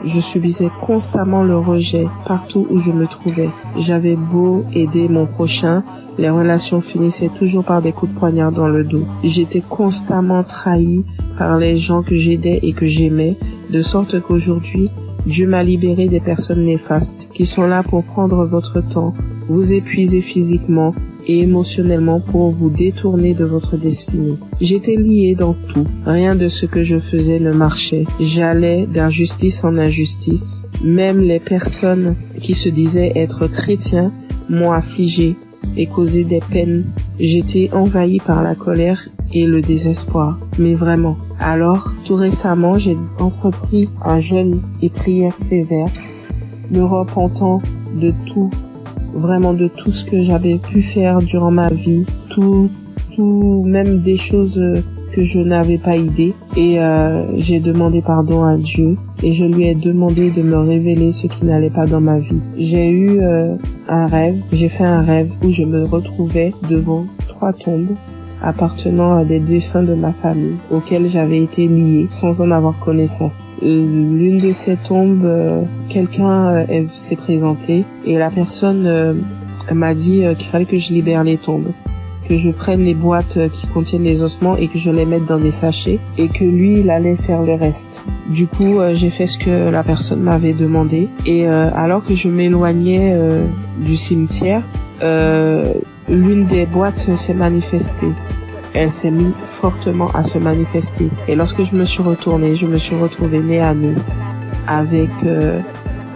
je subissais constamment le rejet partout où je me trouvais. J'avais beau aider mon prochain, les relations finissaient toujours par des coups de poignard dans le dos. J'étais constamment trahie par les gens que j'aidais et que j'aimais, de sorte qu'aujourd'hui, Dieu m'a libéré des personnes néfastes qui sont là pour prendre votre temps, vous épuiser physiquement et émotionnellement pour vous détourner de votre destinée. J'étais liée dans tout. Rien de ce que je faisais ne marchait. J'allais d'injustice en injustice. Même les personnes qui se disaient être chrétiens m'ont affligée et causé des peines. J'étais envahie par la colère et le désespoir. Mais vraiment. Alors, tout récemment, j'ai entrepris un jeûne et prière sévère, me repentant de tout, vraiment de tout ce que j'avais pu faire durant ma vie, tout, même des choses que je n'avais pas idée. Et j'ai demandé pardon à Dieu et je lui ai demandé de me révéler ce qui n'allait pas dans ma vie. J'ai fait un rêve où je me retrouvais devant 3 tombes appartenant à des défunts de ma famille auxquels j'avais été lié sans en avoir connaissance. L'une de ces tombes, quelqu'un s'est présenté et la personne m'a dit qu'il fallait que je libère les tombes, que je prenne les boîtes qui contiennent les ossements et que je les mette dans des sachets et que lui, il allait faire le reste. Du coup, j'ai fait ce que la personne m'avait demandé et alors que je m'éloignais du cimetière, l'une des boîtes s'est manifestée. Elle s'est mise fortement à se manifester. Et lorsque je me suis retournée, je me suis retrouvée nez à nez avec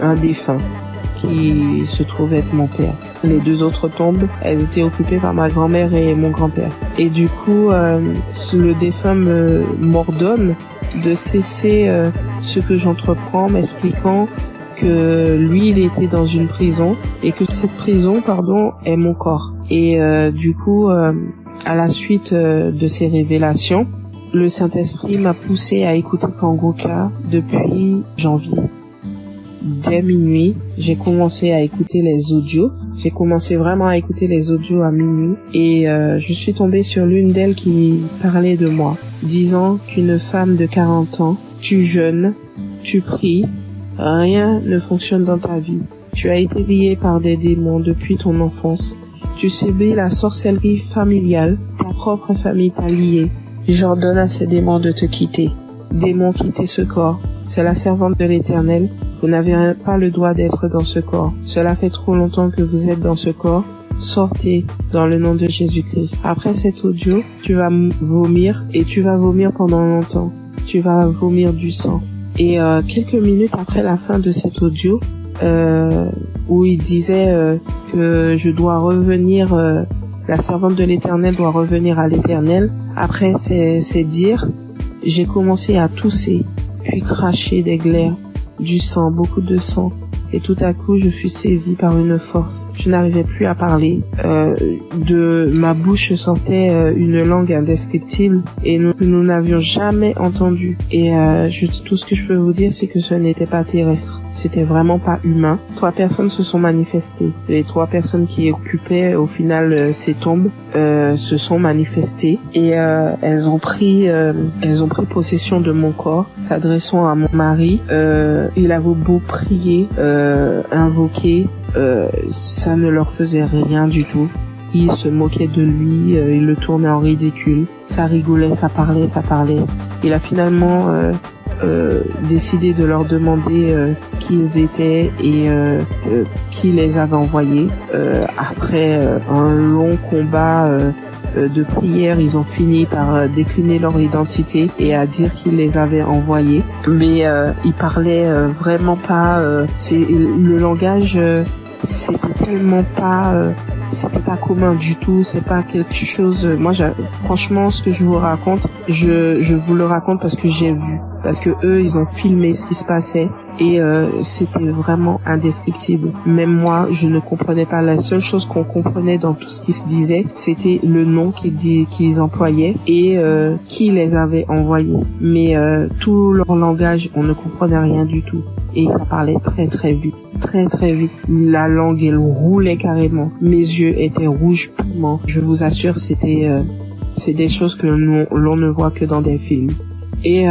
un défunt qui se trouvait être mon père. Les deux autres tombes, elles étaient occupées par ma grand-mère et mon grand-père. Et du coup, le défunt m'ordonne de cesser ce que j'entreprends, m'expliquant que lui, il était dans une prison et que cette prison, est mon corps. Et du coup, à la suite de ces révélations, le Saint-Esprit m'a poussé à écouter Kangoka depuis janvier. Dès minuit, j'ai commencé à écouter les audios. J'ai commencé vraiment à écouter les audios à minuit et je suis tombée sur l'une d'elles qui parlait de moi, disant qu'une femme de 40 ans, tu jeûnes, tu pries, rien ne fonctionne dans ta vie. Tu as été lié par des démons depuis ton enfance. Tu subis la sorcellerie familiale, ta propre famille t'a lié. J'ordonne à ces démons de te quitter. Démons, quittez ce corps. C'est la servante de l'Éternel. Vous n'avez pas le droit d'être dans ce corps. Cela fait trop longtemps que vous êtes dans ce corps. Sortez dans le nom de Jésus-Christ. Après cet audio, tu vas vomir et tu vas vomir pendant longtemps. Tu vas vomir du sang. Et quelques minutes après la fin de cet audio, où il disait que je dois revenir, la servante de l'Éternel doit revenir à l'Éternel. Après ces dires, j'ai commencé à tousser, puis cracher des glaires, du sang, beaucoup de sang. Et tout à coup, je fus saisie par une force. Je n'arrivais plus à parler. De ma bouche sortait une langue indescriptible et nous n'avions jamais entendu. Et tout ce que je peux vous dire, c'est que ce n'était pas terrestre. C'était vraiment pas humain. 3 personnes se sont manifestées. Les 3 personnes qui occupaient au final ces tombes se sont manifestées et elles ont pris possession de mon corps, s'adressant à mon mari. Il avait beau prier, invoquer, ça ne leur faisait rien du tout. Ils se moquaient de lui, ils le tournaient en ridicule. Ça rigolait, ça parlait. Il a finalement décidé de leur demander qui ils étaient et qui les avait envoyés. Après un long combat de prière, ils ont fini par décliner leur identité et à dire qu'ils les avaient envoyés. Mais ils parlaient vraiment pas. Le langage, c'était tellement pas. C'était pas commun du tout, c'est pas quelque chose. Moi, franchement, ce que je vous raconte, je vous le raconte parce que j'ai vu, parce que eux, ils ont filmé ce qui se passait et c'était vraiment indescriptible. Même moi, je ne comprenais pas. La seule chose qu'on comprenait dans tout ce qui se disait, c'était le nom qu'ils employaient et qui les avait envoyés. Mais tout leur langage, on ne comprenait rien du tout. Et ça parlait très très vite. La langue, elle roulait carrément. Mes yeux étaient rouges piment. Je vous assure, c'est des choses que l'on ne voit que dans des films. Et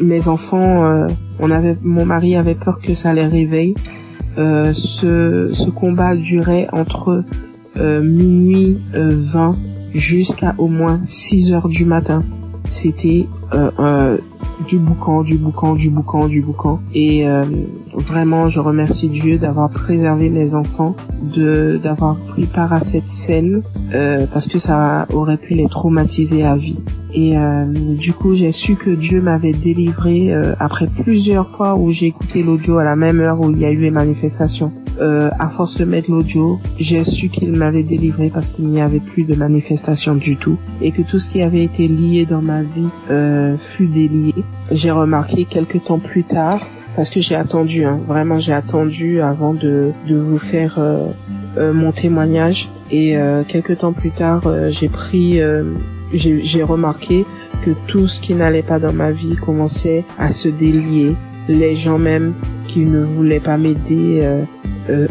mes enfants, mon mari avait peur que ça les réveille. Ce combat durait entre minuit 20 jusqu'à au moins 6 heures du matin. C'était du boucan. Et vraiment, je remercie Dieu d'avoir préservé mes enfants, d'avoir pris part à cette scène, parce que ça aurait pu les traumatiser à vie. Et du coup, j'ai su que Dieu m'avait délivré après plusieurs fois où j'ai écouté l'audio à la même heure où il y a eu les manifestations. À force de mettre l'audio, j'ai su qu'il m'avait délivré parce qu'il n'y avait plus de manifestations du tout et que tout ce qui avait été lié dans ma vie fut délié. J'ai remarqué quelques temps plus tard, parce que j'ai attendu, vraiment j'ai attendu avant de vous faire mon témoignage, et quelques temps plus tard, j'ai remarqué que tout ce qui n'allait pas dans ma vie commençait à se délier. Les gens même qui ne voulaient pas m'aider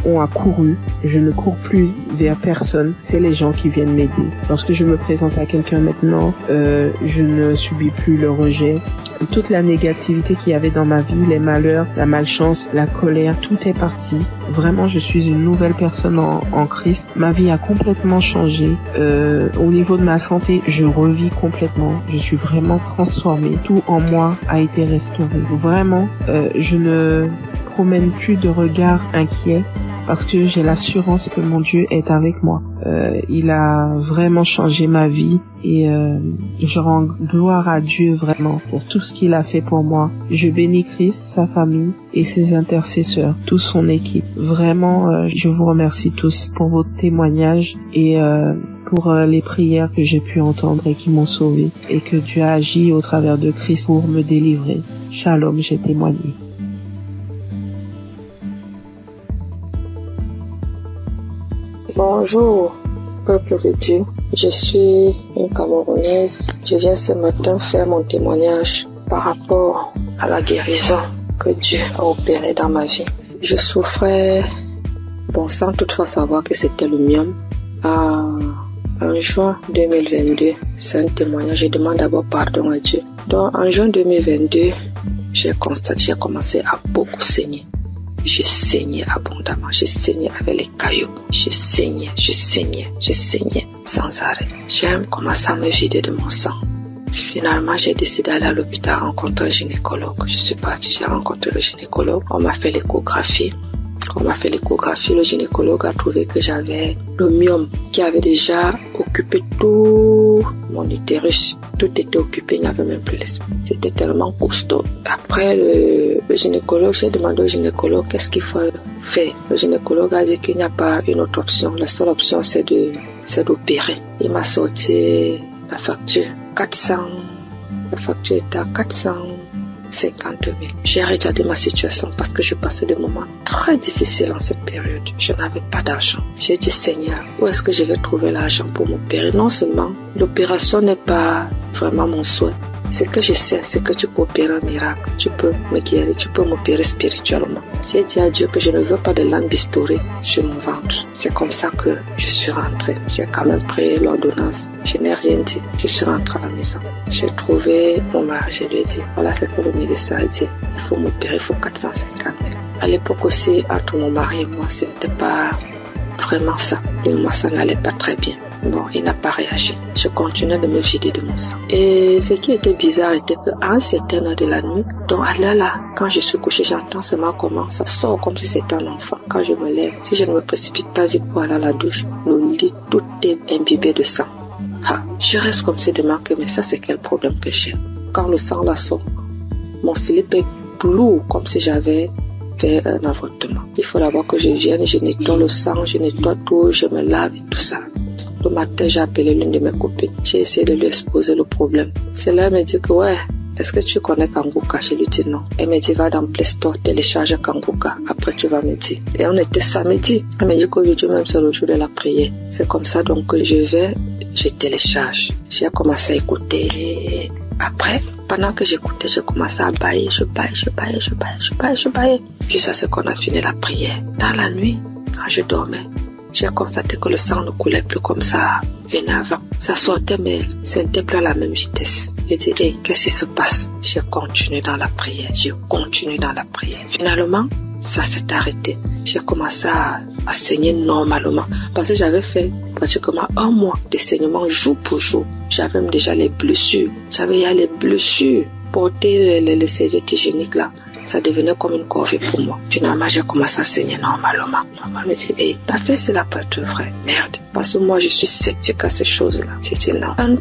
ont accouru. Je ne cours plus vers personne. C'est les gens qui viennent m'aider. Lorsque je me présente à quelqu'un maintenant, je ne subis plus le rejet. Toute la négativité qu'il y avait dans ma vie, les malheurs, la malchance, la colère, tout est parti. Vraiment, je suis une nouvelle personne en Christ. Ma vie a complètement changé. Au niveau de ma santé, je revis complètement. Je suis vraiment transformée. Tout en moi a été restauré. Vraiment, je ne promène plus de regard inquiet parce que j'ai l'assurance que mon Dieu est avec moi. Il a vraiment changé ma vie et je rends gloire à Dieu vraiment pour tout ce qu'il a fait pour moi. Je bénis Christ, sa famille et ses intercesseurs, toute son équipe. Vraiment, je vous remercie tous pour vos témoignages et pour les prières que j'ai pu entendre et qui m'ont sauvé et que Dieu a agi au travers de Christ pour me délivrer. Shalom, j'ai témoigné. Bonjour, peuple de Dieu. Je suis une Camerounaise. Je viens ce matin faire mon témoignage par rapport à la guérison que Dieu a opérée dans ma vie. Je souffrais, sans toutefois savoir que c'était le myome. En juin 2022, c'est un témoignage. Je demande d'abord pardon à Dieu. Donc, en juin 2022, j'ai commencé à beaucoup saigner. Je saignais abondamment, je saignais avec les cailloux, je saignais sans arrêt. J'ai commencé à me vider de mon sang. Finalement, j'ai décidé d'aller à l'hôpital rencontrer un gynécologue. Je suis partie, j'ai rencontré le gynécologue. On m'a fait l'échographie. Le gynécologue a trouvé que j'avais le myome qui avait déjà occupé tout mon utérus. Tout était occupé, il n'y avait même plus l'espace. C'était tellement costaud. Après le gynécologue, j'ai demandé au gynécologue qu'est-ce qu'il faut faire. Le gynécologue a dit qu'il n'y a pas une autre option. La seule option, c'est d'opérer. Il m'a sorti la facture. La facture était à 450 000. J'ai regardé ma situation parce que je passais des moments très difficiles en cette période. Je n'avais pas d'argent. J'ai dit, Seigneur, où est-ce que je vais trouver l'argent pour m'opérer? Non seulement l'opération n'est pas vraiment mon souhait. Ce que je sais, c'est que tu peux opérer un miracle. Tu peux me guérir, tu peux m'opérer spirituellement. J'ai dit à Dieu que je ne veux pas de lambistourée sur mon ventre. C'est comme ça que je suis rentrée. J'ai quand même pris l'ordonnance. Je n'ai rien dit. Je suis rentrée à la maison. J'ai trouvé mon mari. Je lui ai dit, voilà ce que le médecin a dit. Il faut m'opérer, il faut 450 000. À l'époque aussi, entre mon mari et moi, c'était pas vraiment ça. Et moi, ça n'allait pas très bien. Bon, il n'a pas réagi. Je continuais de me vider de mon sang. Et ce qui était bizarre était qu'à un certain heure de la nuit, donc là, quand je suis couchée, j'entends seulement comment ça sort comme si c'était un enfant. Quand je me lève, si je ne me précipite pas vite pour aller à la douche, le lit, tout est imbibé de sang. Je reste comme si de manquer, mais ça c'est quel problème que j'ai. Quand le sang là sort, mon slip est lourd comme si j'avais fait un avortement. Il faut d'abord que je vienne, je nettoie le sang, je nettoie tout, je me lave et tout ça. Le matin, j'ai appelé l'une de mes copines. J'ai essayé de lui exposer le problème. Celle-là, elle m'a dit que est-ce que tu connais Kanguka? Je lui dis non. Elle m'a dit, va dans Play Store, télécharge Kanguka. Après, tu vas me dire. Et on était samedi. Elle m'a dit qu'aujourd'hui même, c'est le jour de la prière. C'est comme ça, donc, que je télécharge. J'ai commencé à écouter. Après, pendant que j'écoutais, j'ai commencé à bailler. Je baillais. Jusqu'à ce qu'on a fini la prière. Dans la nuit, quand je dormais, j'ai constaté que le sang ne coulait plus comme ça venait avant. Ça sortait, mais ce n'était plus à la même vitesse. J'ai dit, qu'est-ce qui se passe? J'ai continué dans la prière. Finalement, ça s'est arrêté. J'ai commencé à saigner normalement. Parce que j'avais fait pratiquement un mois de saignement jour pour jour. J'avais même déjà les blessures. Porter les serviettes hygiéniques là, ça devenait comme une corvée pour moi. Finalement, j'ai commencé à saigner normalement. Je me dis, t'as fait cela pour être vrai. Merde. Parce que moi, je suis sceptique à ces choses-là. J'ai dit non. Un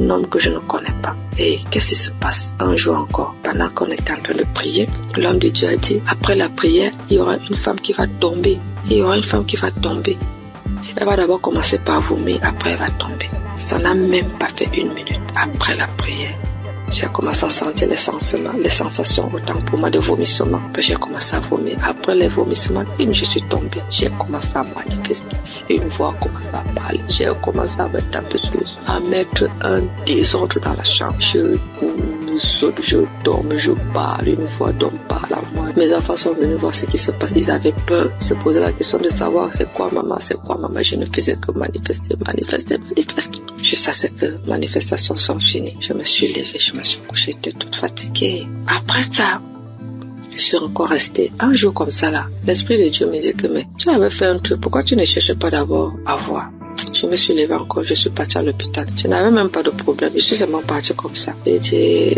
homme que je ne connais pas. Et qu'est-ce qui se passe? Un jour encore, pendant qu'on était en train de prier, l'homme de Dieu a dit, après la prière, il y aura une femme qui va tomber. Elle va d'abord commencer par vomir, après elle va tomber. Ça n'a même pas fait 1 minute après la prière. J'ai commencé à sentir les sensations autant pour moi de vomissement. Puis j'ai commencé à vomir. Après les vomissements, je suis tombée. J'ai commencé à manifester. Une voix a commencé à parler. J'ai commencé à me taper sur le dos, à mettre un désordre dans la chambre. Je me saute, je tombe, je parle, une voix d'homme parle à moi. Mes enfants sont venus voir ce qui se passe. Ils avaient peur, se posaient la question de savoir c'est quoi maman. Je ne faisais que manifester. Je savais que manifestations sont finies. Je me suis levée, je me suis couchée, j'étais toute fatiguée. Après ça, je suis encore restée un jour comme ça là. L'Esprit de Dieu me dit que mais tu avais fait un truc, pourquoi tu ne cherches pas d'abord à voir? Je me suis levée encore, je suis partie à l'hôpital. Je n'avais même pas de problème, je suis seulement partie comme ça. J'ai dit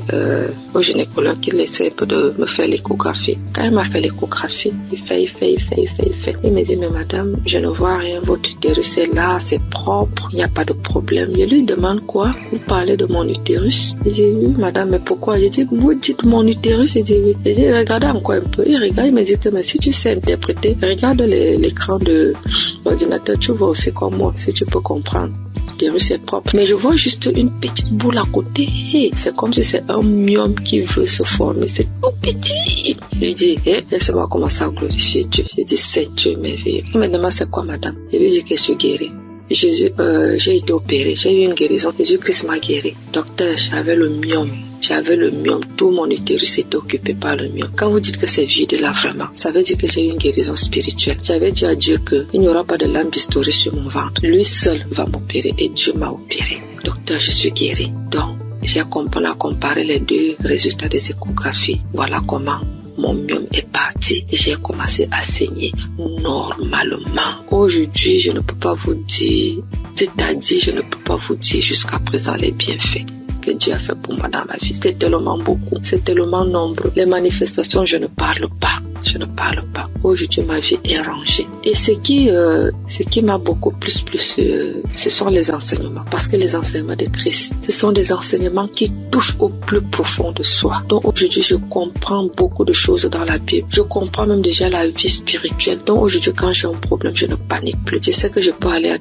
au gynécologue qu'il essaie un peu de me faire l'échographie. Quand il m'a fait l'échographie, il fait. Il me dit, mais madame, je ne vois rien, votre utérus est là, c'est propre, il n'y a pas de problème. Je lui demande quoi? Vous parlez de mon utérus? Il dit, oui madame, mais pourquoi? Je dis, vous dites mon utérus? Il dit, oui. Je dis, regardez encore un peu. Il regarde, il me dit que mais si tu sais interpréter, regarde l'écran de l'ordinateur, tu vois aussi comme moi. Si tu peux comprendre, l'utérus est propre. Mais je vois juste une petite boule à côté. C'est comme si c'est un myome qui veut se former. C'est tout petit. Je lui dis, laisse-moi commencer à glorifier Dieu. Je dis, c'est Dieu merveilleux. Il me demande, c'est quoi madame? Je lui dis que je suis guérie. J'ai été opérée. J'ai eu une guérison. Jésus-Christ m'a guérie. Docteur, j'avais le myome. Tout mon utérus était occupé par le myome. Quand vous dites que c'est vide là vraiment, ça veut dire que j'ai eu une guérison spirituelle. J'avais dit à Dieu qu'il n'y aura pas de lame bistorée sur mon ventre. Lui seul va m'opérer et Dieu m'a opéré. Docteur, je suis guérie. Donc, on a comparé les deux résultats des échographies. Voilà comment mon myome est parti et j'ai commencé à saigner normalement. Aujourd'hui, je ne peux pas vous dire, c'est-à-dire je ne peux pas vous dire jusqu'à présent les bienfaits que Dieu a fait pour moi dans ma vie. C'est tellement beaucoup, c'est tellement nombreux. Les manifestations, je ne parle pas. Aujourd'hui, ma vie est rangée. Et ce qui m'a beaucoup plus, ce sont les enseignements. Parce que les enseignements de Christ, ce sont des enseignements qui touchent au plus profond de soi. Donc aujourd'hui, je comprends beaucoup de choses dans la Bible. Je comprends même déjà la vie spirituelle. Donc aujourd'hui, quand j'ai un problème, je ne panique plus. Je sais que je peux aller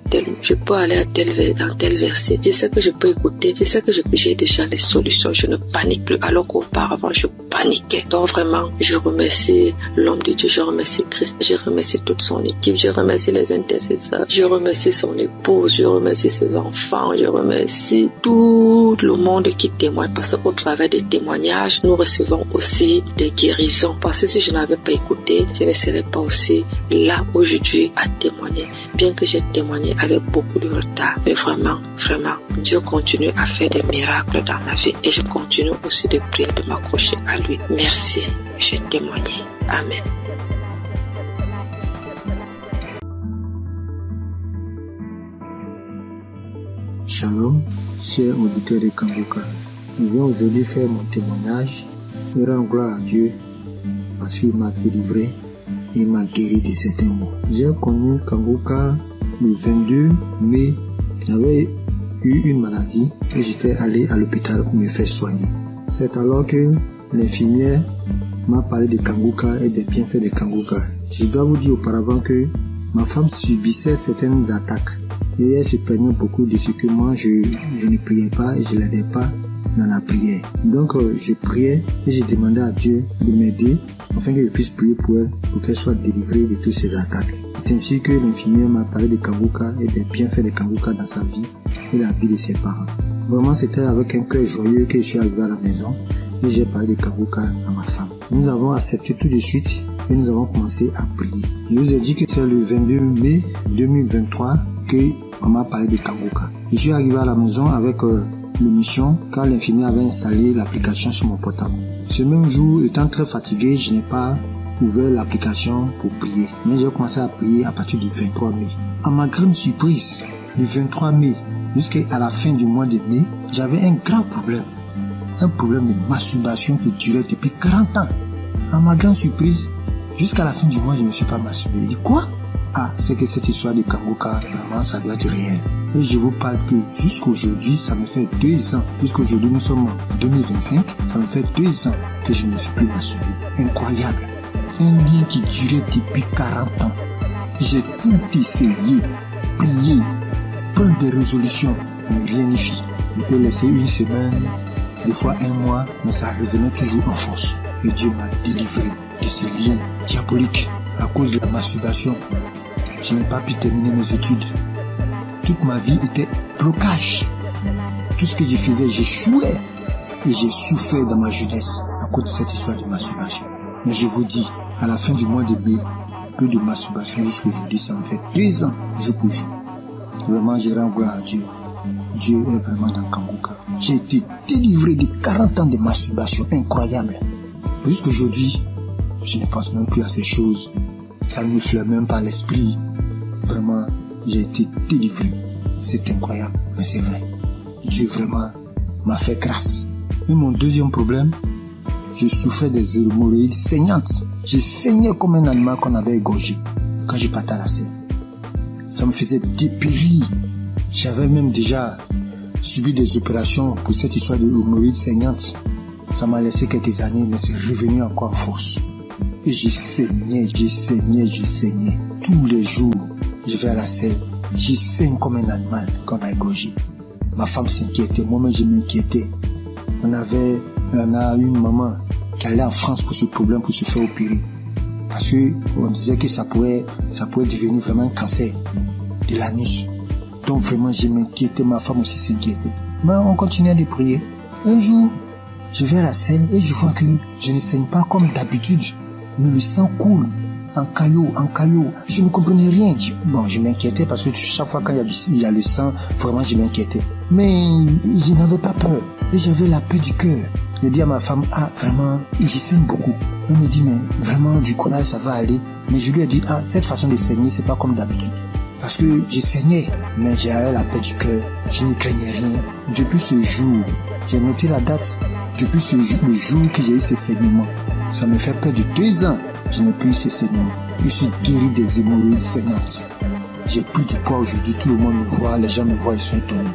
dans tel verset. Je sais que je peux écouter. Je sais que j'ai déjà les solutions. Je ne panique plus. Alors qu'auparavant, je paniquais. Donc vraiment, je remercie l'homme de Dieu, je remercie Christ, je remercie toute son équipe, je remercie les intercesseurs, je remercie son épouse, je remercie ses enfants, je remercie tout le monde qui témoigne, parce qu'au travers des témoignages, nous recevons aussi des guérisons. Parce que si je n'avais pas écouté, je ne serais pas aussi là aujourd'hui à témoigner, bien que j'ai témoigné avec beaucoup de retard. Mais vraiment, Dieu continue à faire des miracles dans ma vie et je continue aussi de prier, de m'accrocher à lui. Merci, j'ai témoigné. Amen. Shalom, chers auditeurs de Kanguka. Je viens aujourd'hui faire mon témoignage et rendre gloire à Dieu parce qu'il m'a délivré et il m'a guéri de certains maux. J'ai connu Kanguka le 22 mai. J'avais eu une maladie et j'étais allé à l'hôpital pour me faire soigner. C'est alors que l'infirmière m'a parlé de Kanguka et des bienfaits de Kanguka. Je dois vous dire auparavant que ma femme subissait certaines attaques et elle se plaignait beaucoup de ce que moi je ne priais pas et je l'aidais pas dans la prière. Donc je priais et je demandais à Dieu de m'aider afin que je puisse prier pour elle, pour qu'elle soit délivrée de toutes ces attaques. C'est ainsi que l'infirmière m'a parlé de Kanguka et des bienfaits de Kanguka dans sa vie et la vie de ses parents. Vraiment, c'était avec un cœur joyeux que je suis arrivé à la maison et j'ai parlé de Kanguka à ma femme. Nous avons accepté tout de suite et nous avons commencé à prier. Je vous ai dit que c'est le 22 mai 2023 qu'on m'a parlé de Kanguka. Je suis arrivé à la maison avec l'émission quand l'infirmière avait installé l'application sur mon portable. Ce même jour, étant très fatigué, je n'ai pas ouvert l'application pour prier. Mais j'ai commencé à prier à partir du 23 mai. À ma grande surprise, du 23 mai jusqu'à la fin du mois de mai, j'avais un grand problème. Un problème de masturbation qui durait depuis 40 ans. À ma grande surprise, jusqu'à la fin du mois, je ne me suis pas masturbé. Je dis quoi? Ah, c'est que cette histoire de Kanguka, vraiment, ça doit être réel. Et je vous parle que jusqu'aujourd'hui, ça me fait 2 ans. Jusqu'aujourd'hui, nous sommes en 2025, ça me fait 2 ans que je ne me suis plus masturbé. Incroyable. Un lien qui durait depuis 40 ans. J'ai tout essayé, prié, prendre des résolutions, mais rien n'y fit. Je peux laisser une semaine, des fois 1 mois, mais ça revenait toujours en force. Et Dieu m'a délivré de ces liens diaboliques à cause de la masturbation. Je n'ai pas pu terminer mes études. Toute ma vie était blocage. Tout ce que je faisais, j'échouais. Et j'ai souffert dans ma jeunesse à cause de cette histoire de masturbation. Mais je vous dis, à la fin du mois de mai, peu de masturbation jusqu'à aujourd'hui, ça me fait 2 ans jour pour jour. Vraiment, je rends gloire à Dieu. Dieu est vraiment dans Kanguka. J'ai été délivré de 40 ans de masturbation incroyable. Jusqu'aujourd'hui, je ne pense même plus à ces choses. Ça ne me flaire même pas l'esprit. Vraiment, j'ai été délivré. C'est incroyable, mais c'est vrai. Dieu vraiment m'a fait grâce. Et mon deuxième problème, je souffrais des hémorroïdes saignantes. Je saignais comme un animal qu'on avait égorgé quand je partais à la scène. Ça me faisait dépérir. J'avais même déjà subi des opérations pour cette histoire de hémorroïdes saignantes. Ça m'a laissé quelques années, mais c'est revenu encore en force. Et je saignais. Tous les jours, je vais à la scène. Je saigne comme un animal qu'on a égorgé. Ma femme s'inquiétait, moi-même je m'inquiétais. On a une maman qui allait en France pour ce problème, pour se faire opérer. Parce qu'on disait que ça pouvait devenir vraiment un cancer de l'anus. Donc vraiment je m'inquiétais, ma femme aussi s'inquiétait. Mais on continuait de prier. Un jour, je vais à la scène et je vois que je ne saigne pas comme d'habitude. Mais le sang coule en caillot. Je ne comprenais rien. Je m'inquiétais parce que chaque fois quand il y a le sang, vraiment je m'inquiétais. Mais je n'avais pas peur. Et j'avais la paix du cœur. Je dis à ma femme, vraiment, je saigne beaucoup. Elle me dit, mais vraiment, du courage, ça va aller. Mais je lui ai dit, cette façon de saigner, c'est pas comme d'habitude. Parce que je saignais, mais j'avais la paix du cœur. Je ne craignais rien. Depuis ce jour, j'ai noté la date. Depuis le jour que j'ai eu ce saignement, ça me fait près de 2 ans. Je n'ai plus eu ce saignement. Je suis guéri des hémorroïdes saignantes. J'ai plus du poids aujourd'hui. Tout le monde me voit, les gens me voient, ils sont étonnés.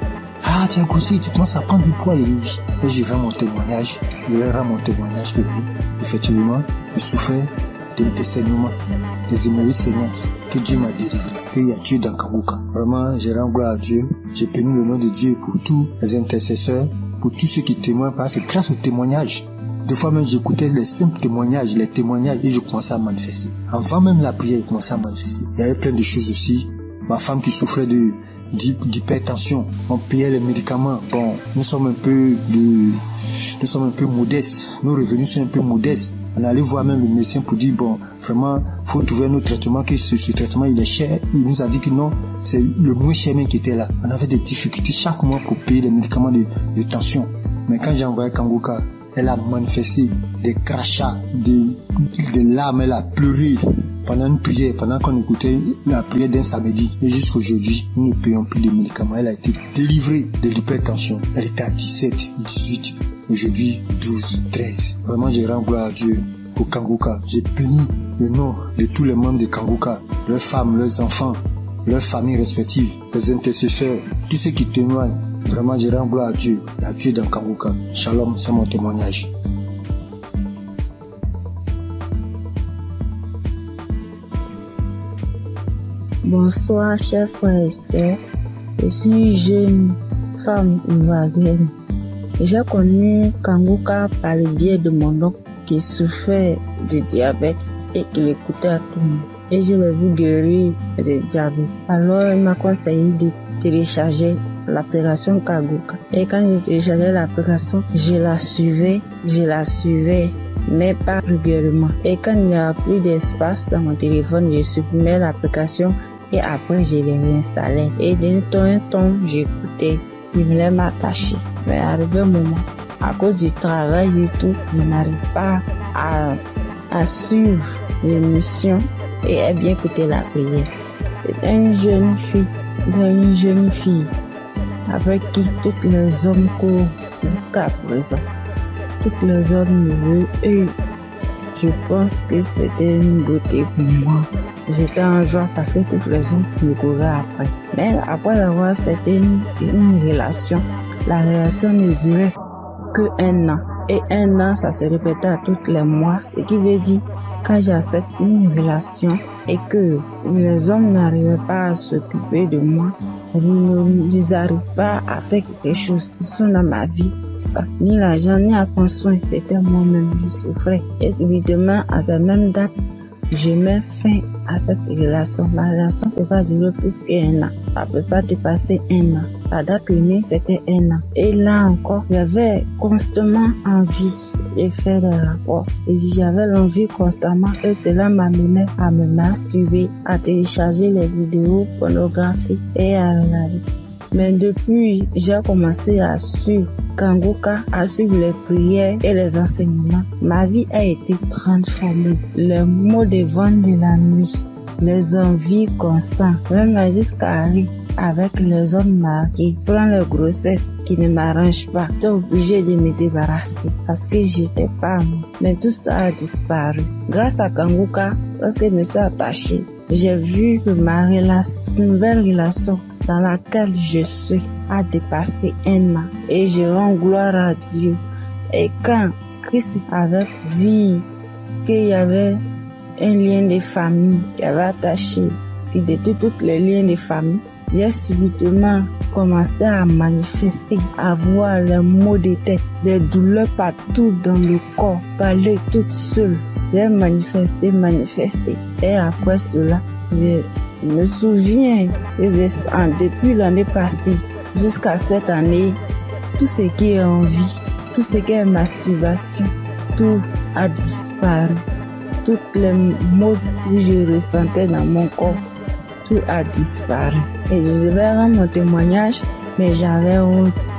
Tu as grossi, tu commences à prendre du poids, Elie. Et je rends mon témoignage. Que oui, effectivement, je souffrais des saignements, des hémorroïdes saignantes, que Dieu m'a délivré, qu'il y a Dieu dans Kanguka. Vraiment, je rends gloire à Dieu. J'ai béni le nom de Dieu pour tous les intercesseurs, pour tous ceux qui témoignent, parce que grâce aux témoignages, des fois même j'écoutais les simples témoignages, et je commençais à manifester. Avant même la prière, je commençais à manifester. Il y avait plein de choses aussi. Ma femme qui souffrait d'hypertension, on payait les médicaments. Nous sommes un peu modestes. Nos revenus sont un peu modestes. On allait voir même le médecin pour dire, vraiment, faut trouver un autre traitement, que ce traitement il est cher. Il nous a dit que non, c'est le moins cher même qui était là. On avait des difficultés chaque mois pour payer les médicaments de tension. Mais quand j'ai envoyé Kanguka, elle a manifesté des crachats, des larmes, elle a pleuré pendant une prière, pendant qu'on écoutait la prière d'un samedi. Et jusqu'aujourd'hui, nous ne payons plus de médicaments. Elle a été délivrée de l'hypertension. Elle était à 17, 18, aujourd'hui 12, 13. Vraiment, je rends gloire à Dieu pour Kanguka. J'ai béni le nom de tous les membres de Kanguka, leurs femmes, leurs enfants, leurs familles respectives, les intercesseurs, tous ceux qui témoignent. Vraiment, je rends gloire à Dieu. Il y a Dieu dans Kanguka. Shalom, c'est mon témoignage. Bonsoir, chers frères et sœurs. Je suis jeune femme ivoirienne. J'ai connu Kanguka par le biais de mon oncle qui souffrait de diabète et qui l'écoutait à tout le monde. Et je l'ai vu guérir du diabète. Alors, il m'a conseillé de télécharger l'application Kanguka. Et quand j'ai téléchargé l'application, je la suivais, mais pas régulièrement. Et quand il n'y a plus d'espace dans mon téléphone, je supprimais l'application et après je l'ai réinstallée. Et d'un temps en temps, j'écoutais, je voulais m'attacher. Mais arrivé un moment, à cause du travail et tout, je n'arrive pas à suivre l'émission et à bien écouter la prière. C'est une jeune fille avec qui tous les hommes courent jusqu'à présent. Tous les hommes me veulent et je pense que c'était une beauté pour moi. J'étais en joie parce que toutes les hommes me couraient après. Mais après avoir, c'était une relation. La relation ne durait que 1 an. Et 1 an, ça se répétait à tous les mois. Ce qui veut dire, quand j'accepte une relation et que les hommes n'arrivaient pas à s'occuper de moi, ils n'arrivent pas à faire quelque chose. Ils sont dans ma vie. Ça, ni l'argent, ni à prendre soin. C'était moi-même qui souffrais. Et subitement, à cette même date, je mets fin à cette relation. La relation ne peut pas durer plus qu'un an. Ça ne peut pas dépasser un an. La date limite, c'était un an. Et là encore, j'avais constamment envie de faire des rapports. Et j'avais l'envie constamment et cela m'amenait à me masturber, à télécharger les vidéos pornographiques et à regarder. Mais depuis, j'ai commencé à suivre Kanguka, à suivre les prières et les enseignements. Ma vie a été transformée. Les maux de vent de la nuit, les envies constantes, même jusqu'à aller avec les hommes mariés, prendre les grossesses qui ne m'arrangent pas. J'étais obligée de me débarrasser parce que j'étais pas moi. Mais tout ça a disparu. Grâce à Kanguka, lorsque je me suis attachée, j'ai vu que ma nouvelle relation dans laquelle je suis a dépassé un an. Et je rends gloire à Dieu. Et quand Christ avait dit qu'il y avait un lien de famille qui avait attaché, qui détruit tous les liens de famille, j'ai subitement commencé à manifester, à voir les maux de tête, des douleurs partout dans le corps, parler toute seule. J'ai manifesté. Et après cela, je me souviens que depuis l'année passée jusqu'à cette année, tout ce qui est envie, tout ce qui est masturbation, tout a disparu. Toutes les maux que je ressentais dans mon corps, tout a disparu. Et je vais rendre mon témoignage, mais j'avais honte.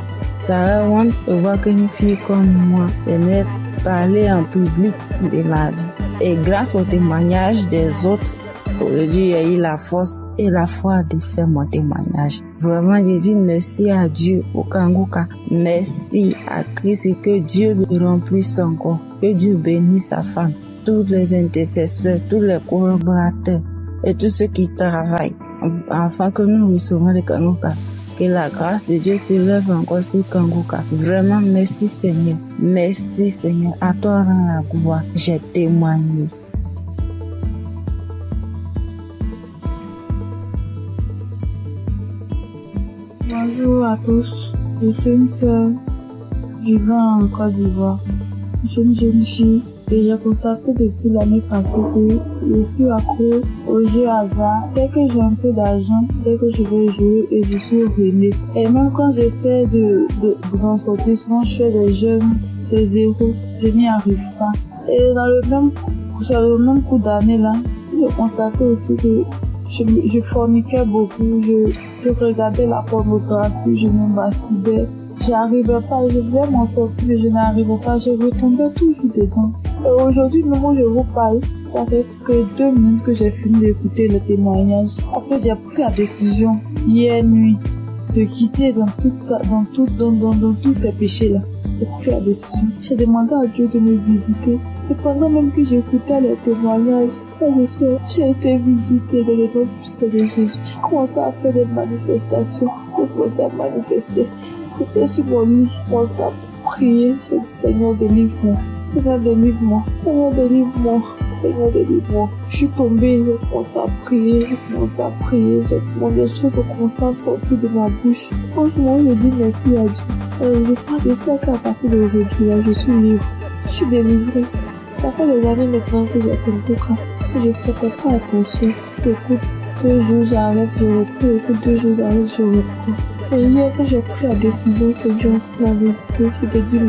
J'avais honte de voir qu'une fille comme moi venait parler en public de ma vie. Et grâce au témoignage des autres, aujourd'hui, j'ai eu la force et la foi de faire mon témoignage. Vraiment, je dis merci à Dieu, au Kanguka. Merci à Christ et que Dieu lui remplisse encore. Que Dieu bénisse sa femme, tous les intercesseurs, tous les collaborateurs et tous ceux qui travaillent afin que nous recevons le Kanguka. Que la grâce de Dieu s'élève encore sur Kanguka. Vraiment, merci Seigneur. Merci Seigneur. À toi rend la gloire. J'ai témoigné. Bonjour à tous. Je suis une sœur vivant en Côte d'Ivoire. Je suis une jeune fille et j'ai constaté depuis l'année passée que je suis accro aux jeux hasard. Dès que j'ai un peu d'argent, dès que je veux jouer, et je suis ruinée. Et même quand j'essaie de m'en sortir, souvent je fais des jeux, c'est zéro, je n'y arrive pas. Et sur le même coup d'année là, j'ai constaté aussi que je forniquais beaucoup, je regardais la pornographie, je me masturbais. J'arrivais pas, je voulais m'en sortir, mais je n'arrivais pas, je retombais toujours dedans. Et aujourd'hui, le moment où je vous parle, ça fait que 2 minutes que j'ai fini d'écouter le témoignage. Parce que j'ai pris la décision, hier nuit, de quitter dans tous ces péchés-là. J'ai pris la décision. J'ai demandé à Dieu de me visiter. Et pendant même que j'écoutais les témoignages, j'ai été visitée dans le nom puissant de Jésus. J'ai commencé à faire des manifestations. J'ai commencé à manifester. J'étais sur mon lit, je commençais à prier. J'ai dit, Seigneur, délivre-moi. Seigneur, délivre-moi. Seigneur, délivre-moi. Seigneur, délivre-moi. Je suis tombée, j'ai commencé à prier. J'ai demandé des choses ont commencé à sortir de ma bouche. Franchement, je dis merci à Dieu. Je sais qu'à partir d'aujourd'hui, là, je suis libre. Je suis délivrée. Ça fait des années maintenant que j'ai Kanguka. Je ne prêtais pas attention. J'écoute 2 jours, j'arrête, je reprends. J'écoute 2 jours, j'arrête, je reprends. Et hier, quand j'ai pris la décision, Seigneur, la visiter, je te dis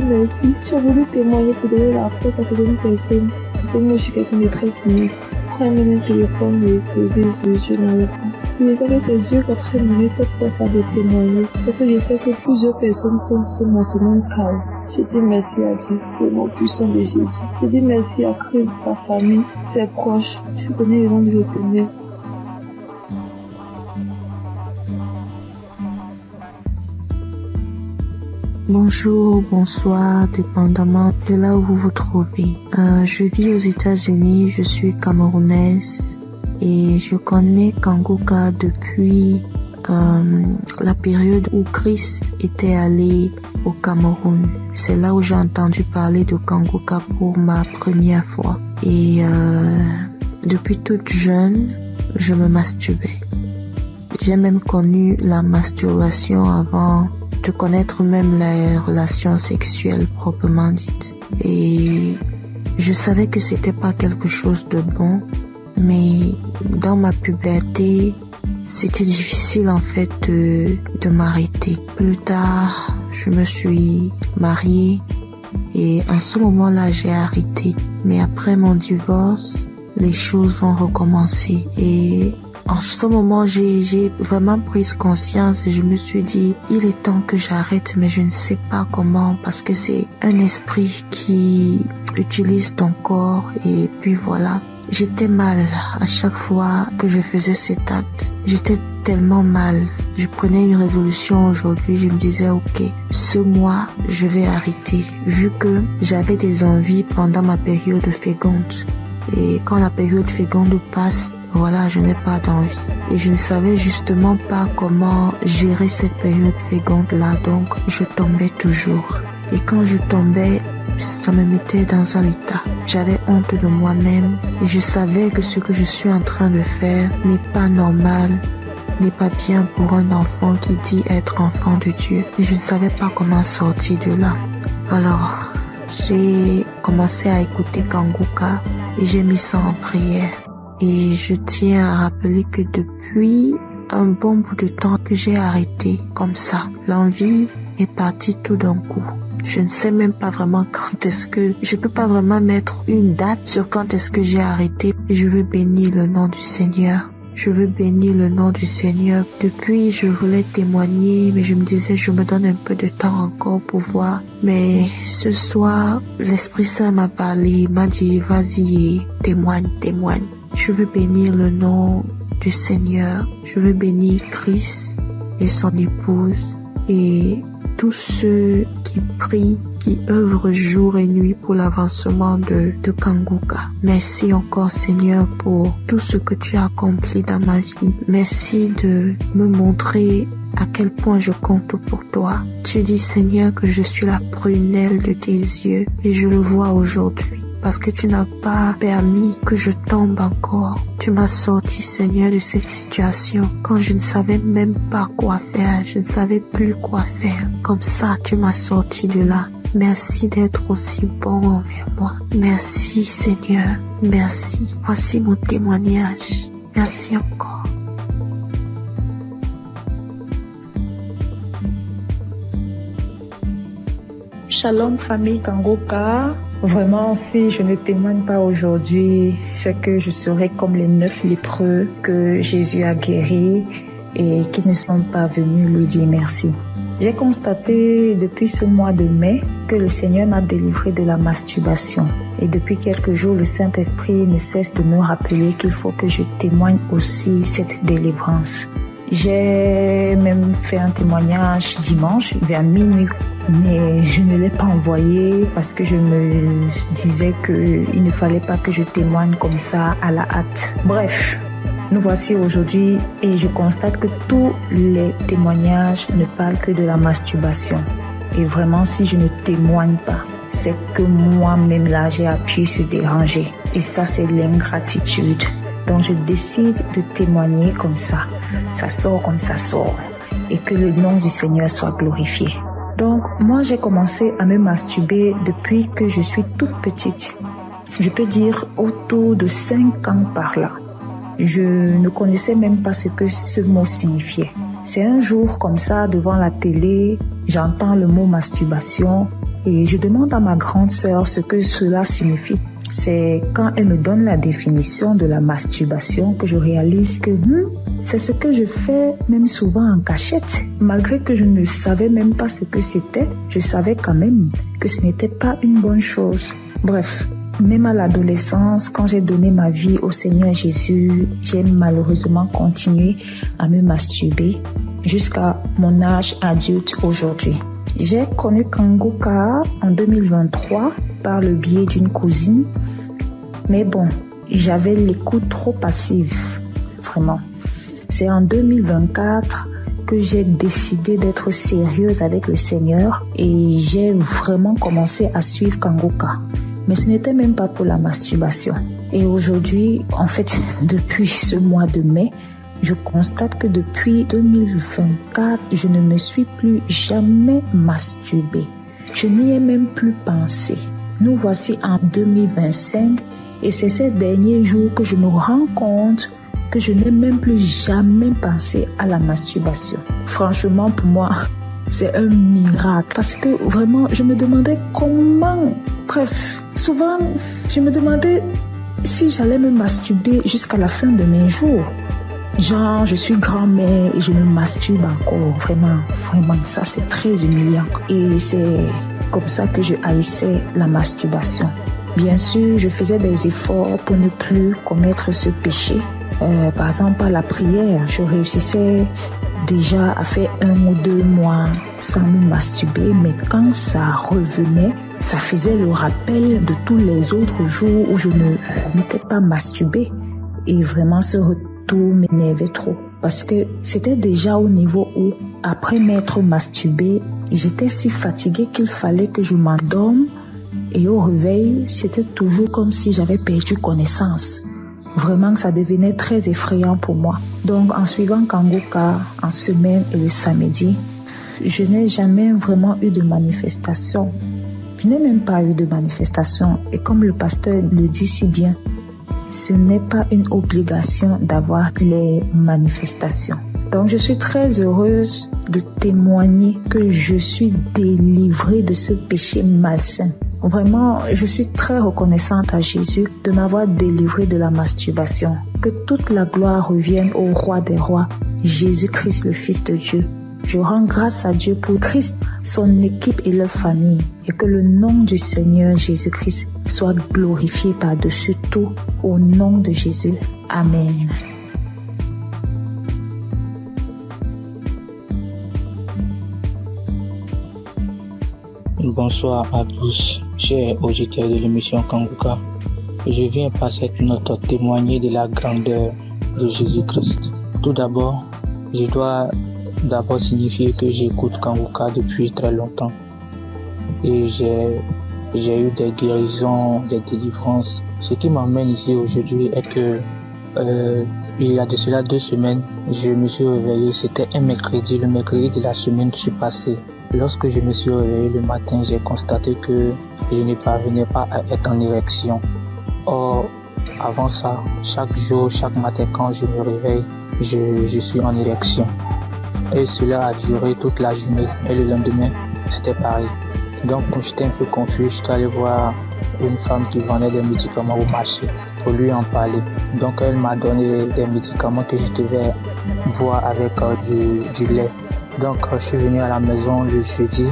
merci. J'ai voulu témoigner pour donner la force à certaines personnes. Parce que moi, je suis quelqu'un de très timide. Quand même un téléphone me poser, je n'arrive pas. Je sais que c'est Dieu qui a très donné cette force-là de témoigner. Parce que je sais que plusieurs personnes sont dans ce même cas. Je dis merci à Dieu, le nom puissant de Jésus. Je dis merci à Christ, sa famille, ses proches. Je connais le nom de l'Éternel. Bonjour, bonsoir, dépendamment de là où vous vous trouvez. Je vis aux États-Unis, je suis camerounaise et je connais Kanguka depuis la période où Chris était allé au Cameroun. C'est là où j'ai entendu parler de Kanguka pour ma première fois. Et depuis toute jeune, je me masturbais. J'ai même connu la masturbation avant de connaître même les relations sexuelles proprement dites. Et Je savais que c'était pas quelque chose de bon, mais dans ma puberté, c'était difficile en fait de m'arrêter. Plus tard, je me suis mariée et en ce moment-là, j'ai arrêté. Mais après mon divorce, les choses ont recommencé et en ce moment, j'ai vraiment pris conscience et je me suis dit, il est temps que j'arrête, mais je ne sais pas comment parce que c'est un esprit qui utilise ton corps et puis voilà. J'étais mal à chaque fois que je faisais cet acte. J'étais tellement mal. Je prenais une résolution aujourd'hui, je me disais, ok, ce mois, je vais arrêter. Vu que j'avais des envies pendant ma période féconde. Et quand la période féconde passe, voilà, je n'ai pas d'envie. Et je ne savais justement pas comment gérer cette période féconde-là, donc je tombais toujours. Et quand je tombais, ça me mettait dans un état. J'avais honte de moi-même et je savais que ce que je suis en train de faire n'est pas normal, n'est pas bien pour un enfant qui dit être enfant de Dieu. Et je ne savais pas comment sortir de là. Alors, j'ai commencé à écouter Kanguka et j'ai mis ça en prière. Et je tiens à rappeler que depuis un bon bout de temps que j'ai arrêté comme ça, l'envie est partie tout d'un coup. Je ne sais même pas vraiment quand est-ce que... Je peux pas vraiment mettre une date sur quand est-ce que j'ai arrêté. Et je veux bénir le nom du Seigneur. Je veux bénir le nom du Seigneur. Depuis, je voulais témoigner, mais je me disais, je me donne un peu de temps encore pour voir. Mais ce soir, l'Esprit Saint m'a parlé, m'a dit, vas-y, témoigne. Je veux bénir le nom du Seigneur. Je veux bénir Christ et son épouse et tous ceux qui prient, qui œuvrent jour et nuit pour l'avancement de Kanguka. Merci encore Seigneur pour tout ce que tu as accompli dans ma vie. Merci de me montrer à quel point je compte pour toi. Tu dis Seigneur que je suis la prunelle de tes yeux et je le vois aujourd'hui. Parce que tu n'as pas permis que je tombe encore. Tu m'as sorti, Seigneur, de cette situation quand je ne savais même pas quoi faire. Je ne savais plus quoi faire. Comme ça, tu m'as sorti de là. Merci d'être aussi bon envers moi. Merci, Seigneur. Merci. Voici mon témoignage. Merci encore. Shalom, famille Kanguka. Vraiment, si je ne témoigne pas aujourd'hui, c'est que je serai comme les 9 lépreux que Jésus a guéris et qui ne sont pas venus lui dire merci. J'ai constaté depuis ce mois de mai que le Seigneur m'a délivré de la masturbation. Et depuis quelques jours, le Saint-Esprit ne cesse de me rappeler qu'il faut que je témoigne aussi cette délivrance. J'ai même fait un témoignage dimanche vers minuit, mais je ne l'ai pas envoyé parce que je me disais qu'il ne fallait pas que je témoigne comme ça à la hâte. Bref, nous voici aujourd'hui et je constate que tous les témoignages ne parlent que de la masturbation. Et vraiment, si je ne témoigne pas, c'est que moi-même là, j'ai appuyé sur déranger. Et ça, c'est l'ingratitude. Donc je décide de témoigner comme ça. Ça sort comme ça sort. Et que le nom du Seigneur soit glorifié. Donc moi j'ai commencé à me masturber depuis que je suis toute petite. Je peux dire autour de 5 ans par là. Je ne connaissais même pas ce que ce mot signifiait. C'est un jour comme ça devant la télé, j'entends le mot masturbation et je demande à ma grande sœur ce que cela signifie. C'est quand elle me donne la définition de la masturbation que je réalise que c'est ce que je fais même souvent en cachette. Malgré que je ne savais même pas ce que c'était, je savais quand même que ce n'était pas une bonne chose. Bref, même à l'adolescence, quand j'ai donné ma vie au Seigneur Jésus, j'ai malheureusement continué à me masturber jusqu'à mon âge adulte aujourd'hui. J'ai connu Kanguka en 2023 par le biais d'une cousine. Mais bon, j'avais l'écoute trop passive, vraiment. C'est en 2024 que j'ai décidé d'être sérieuse avec le Seigneur et j'ai vraiment commencé à suivre Kanguka. Mais ce n'était même pas pour la masturbation. Et aujourd'hui, en fait, depuis ce mois de mai, je constate que depuis 2024, je ne me suis plus jamais masturbée. Je n'y ai même plus pensé. Nous voici en 2025 et c'est ces derniers jours que je me rends compte que je n'ai même plus jamais pensé à la masturbation. Franchement, pour moi, c'est un miracle parce que vraiment, je me demandais comment. Bref, souvent, je me demandais si j'allais me masturber jusqu'à la fin de mes jours. Genre, je suis grand-mère et je me masturbe encore. Vraiment, ça c'est très humiliant. Et c'est comme ça que je haïssais la masturbation. Bien sûr, je faisais des efforts pour ne plus commettre ce péché. Par exemple, à la prière, je réussissais déjà à faire 1 ou 2 mois sans me masturber, mais quand ça revenait, ça faisait le rappel de tous les autres jours où je ne m'étais pas masturbée. Et vraiment, ce retour m'énervait trop. Parce que c'était déjà au niveau où, après m'être masturbée, j'étais si fatiguée qu'il fallait que je m'endorme. Et au réveil, c'était toujours comme si j'avais perdu connaissance. Vraiment, ça devenait très effrayant pour moi. Donc, en suivant Kanguka en semaine et le samedi, je n'ai jamais vraiment eu de manifestation. Je n'ai même pas eu de manifestation. Et comme le pasteur le dit si bien, ce n'est pas une obligation d'avoir les manifestations. Donc, je suis très heureuse de témoigner que je suis délivrée de ce péché malsain. Vraiment, je suis très reconnaissante à Jésus de m'avoir délivrée de la masturbation. Que toute la gloire revienne au Roi des Rois, Jésus-Christ, le Fils de Dieu. Je rends grâce à Dieu pour Christ, son équipe et leur famille, et que le nom du Seigneur Jésus-Christ soit glorifié par-dessus tout, au nom de Jésus. Amen. Bonsoir à tous, chers auditeurs de l'émission Kanguka. Je viens par cette note témoigner de la grandeur de Jésus-Christ. Tout d'abord, je dois signifier que j'écoute Kanguka depuis très longtemps. Et j'ai eu des guérisons, des délivrances. Ce qui m'emmène ici aujourd'hui est que il y a de cela 2 semaines, je me suis réveillé, c'était un mercredi, le mercredi de la semaine qui passée. Lorsque je me suis réveillé le matin, j'ai constaté que je ne parvenais pas à être en érection. Or, avant ça, chaque jour, chaque matin quand je me réveille, je suis en érection. Et cela a duré toute la journée. Et le lendemain, c'était pareil. Donc, quand j'étais un peu confus, je suis allé voir une femme qui vendait des médicaments au marché pour lui en parler. Donc, elle m'a donné des médicaments que je devais boire avec du lait. Donc, je suis venu à la maison le jeudi.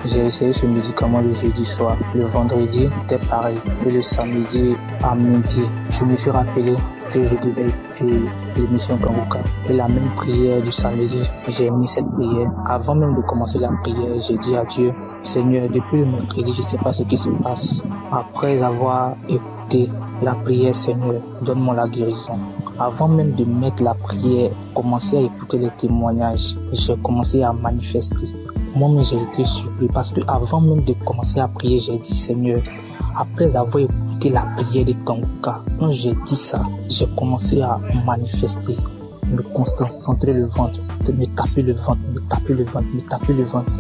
J'ai essayé ce médicament le jeudi soir. Le vendredi, c'était pareil. Et le samedi à midi, je me suis rappelé que je devais écouter l'émission Kanguka. Et la même prière du samedi, j'ai mis cette prière. Avant même de commencer la prière, j'ai dit à Dieu, Seigneur, depuis le mercredi, je ne sais pas ce qui se passe. Après avoir écouté la prière, Seigneur, donne-moi la guérison. Avant même de mettre la prière, commencer à écouter les témoignages, j'ai commencé à manifester. Moi-même, j'ai été surpris parce que avant même de commencer à prier, j'ai dit, Seigneur, après avoir écouté la prière de Kanguka, quand j'ai dit ça, j'ai commencé à manifester, me concentrer le ventre, me taper le ventre.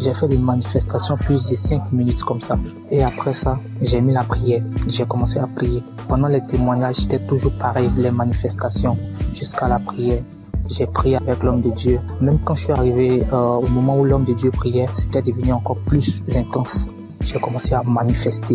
J'ai fait des manifestations plus de 5 minutes comme ça. Et après ça, j'ai mis la prière, j'ai commencé à prier. Pendant les témoignages, c'était toujours pareil, les manifestations, jusqu'à la prière. J'ai prié avec l'homme de Dieu. Même quand je suis arrivé au moment où l'homme de Dieu priait, c'était devenu encore plus intense. J'ai commencé à manifester.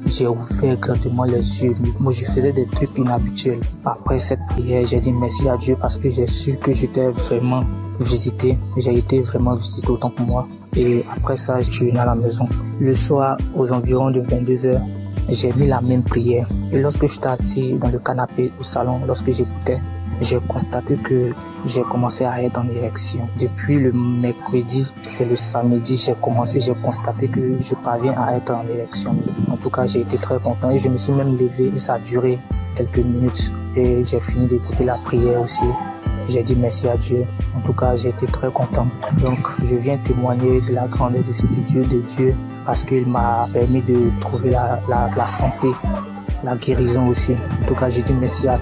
J'ai ouvert grandement les yeux. Moi, je faisais des trucs inhabituels. Après cette prière, j'ai dit merci à Dieu parce que j'ai su que j'étais vraiment visité. J'ai été vraiment visité autant pour moi. Et après ça, je suis venu à la maison. Le soir, aux environs de 22h, j'ai mis la même prière. Et lorsque j'étais assis dans le canapé au salon, lorsque j'écoutais, j'ai constaté que j'ai commencé à être en érection. Depuis le mercredi, c'est le samedi, j'ai constaté que je parviens à être en érection. En tout cas, j'ai été très content et je me suis même levé et ça a duré quelques minutes. Et j'ai fini d'écouter la prière aussi. J'ai dit merci à Dieu. En tout cas, j'ai été très content. Donc, je viens témoigner de la grandeur de Dieu parce qu'il m'a permis de trouver la santé la guérison aussi. En tout cas, je dis merci à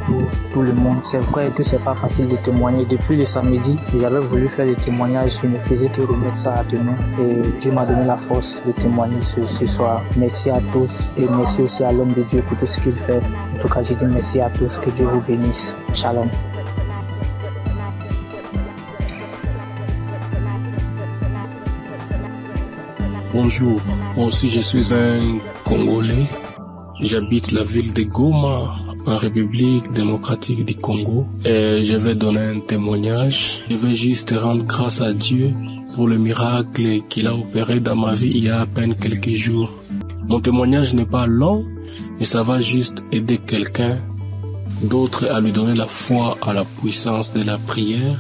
tout le monde. C'est vrai que c'est pas facile de témoigner. Depuis le samedi, j'avais voulu faire des témoignages, je ne faisais que remettre ça à demain. Et Dieu m'a donné la force de témoigner ce soir. Merci à tous et merci aussi à l'homme de Dieu pour tout ce qu'il fait. En tout cas, je dis merci à tous. Que Dieu vous bénisse. Shalom. Bonjour, moi aussi je suis un Congolais. J'habite la ville de Goma, en République démocratique du Congo. Et je vais donner un témoignage. Je vais juste rendre grâce à Dieu pour le miracle qu'il a opéré dans ma vie il y a à peine quelques jours. Mon témoignage n'est pas long, mais ça va juste aider quelqu'un d'autre à lui donner la foi à la puissance de la prière,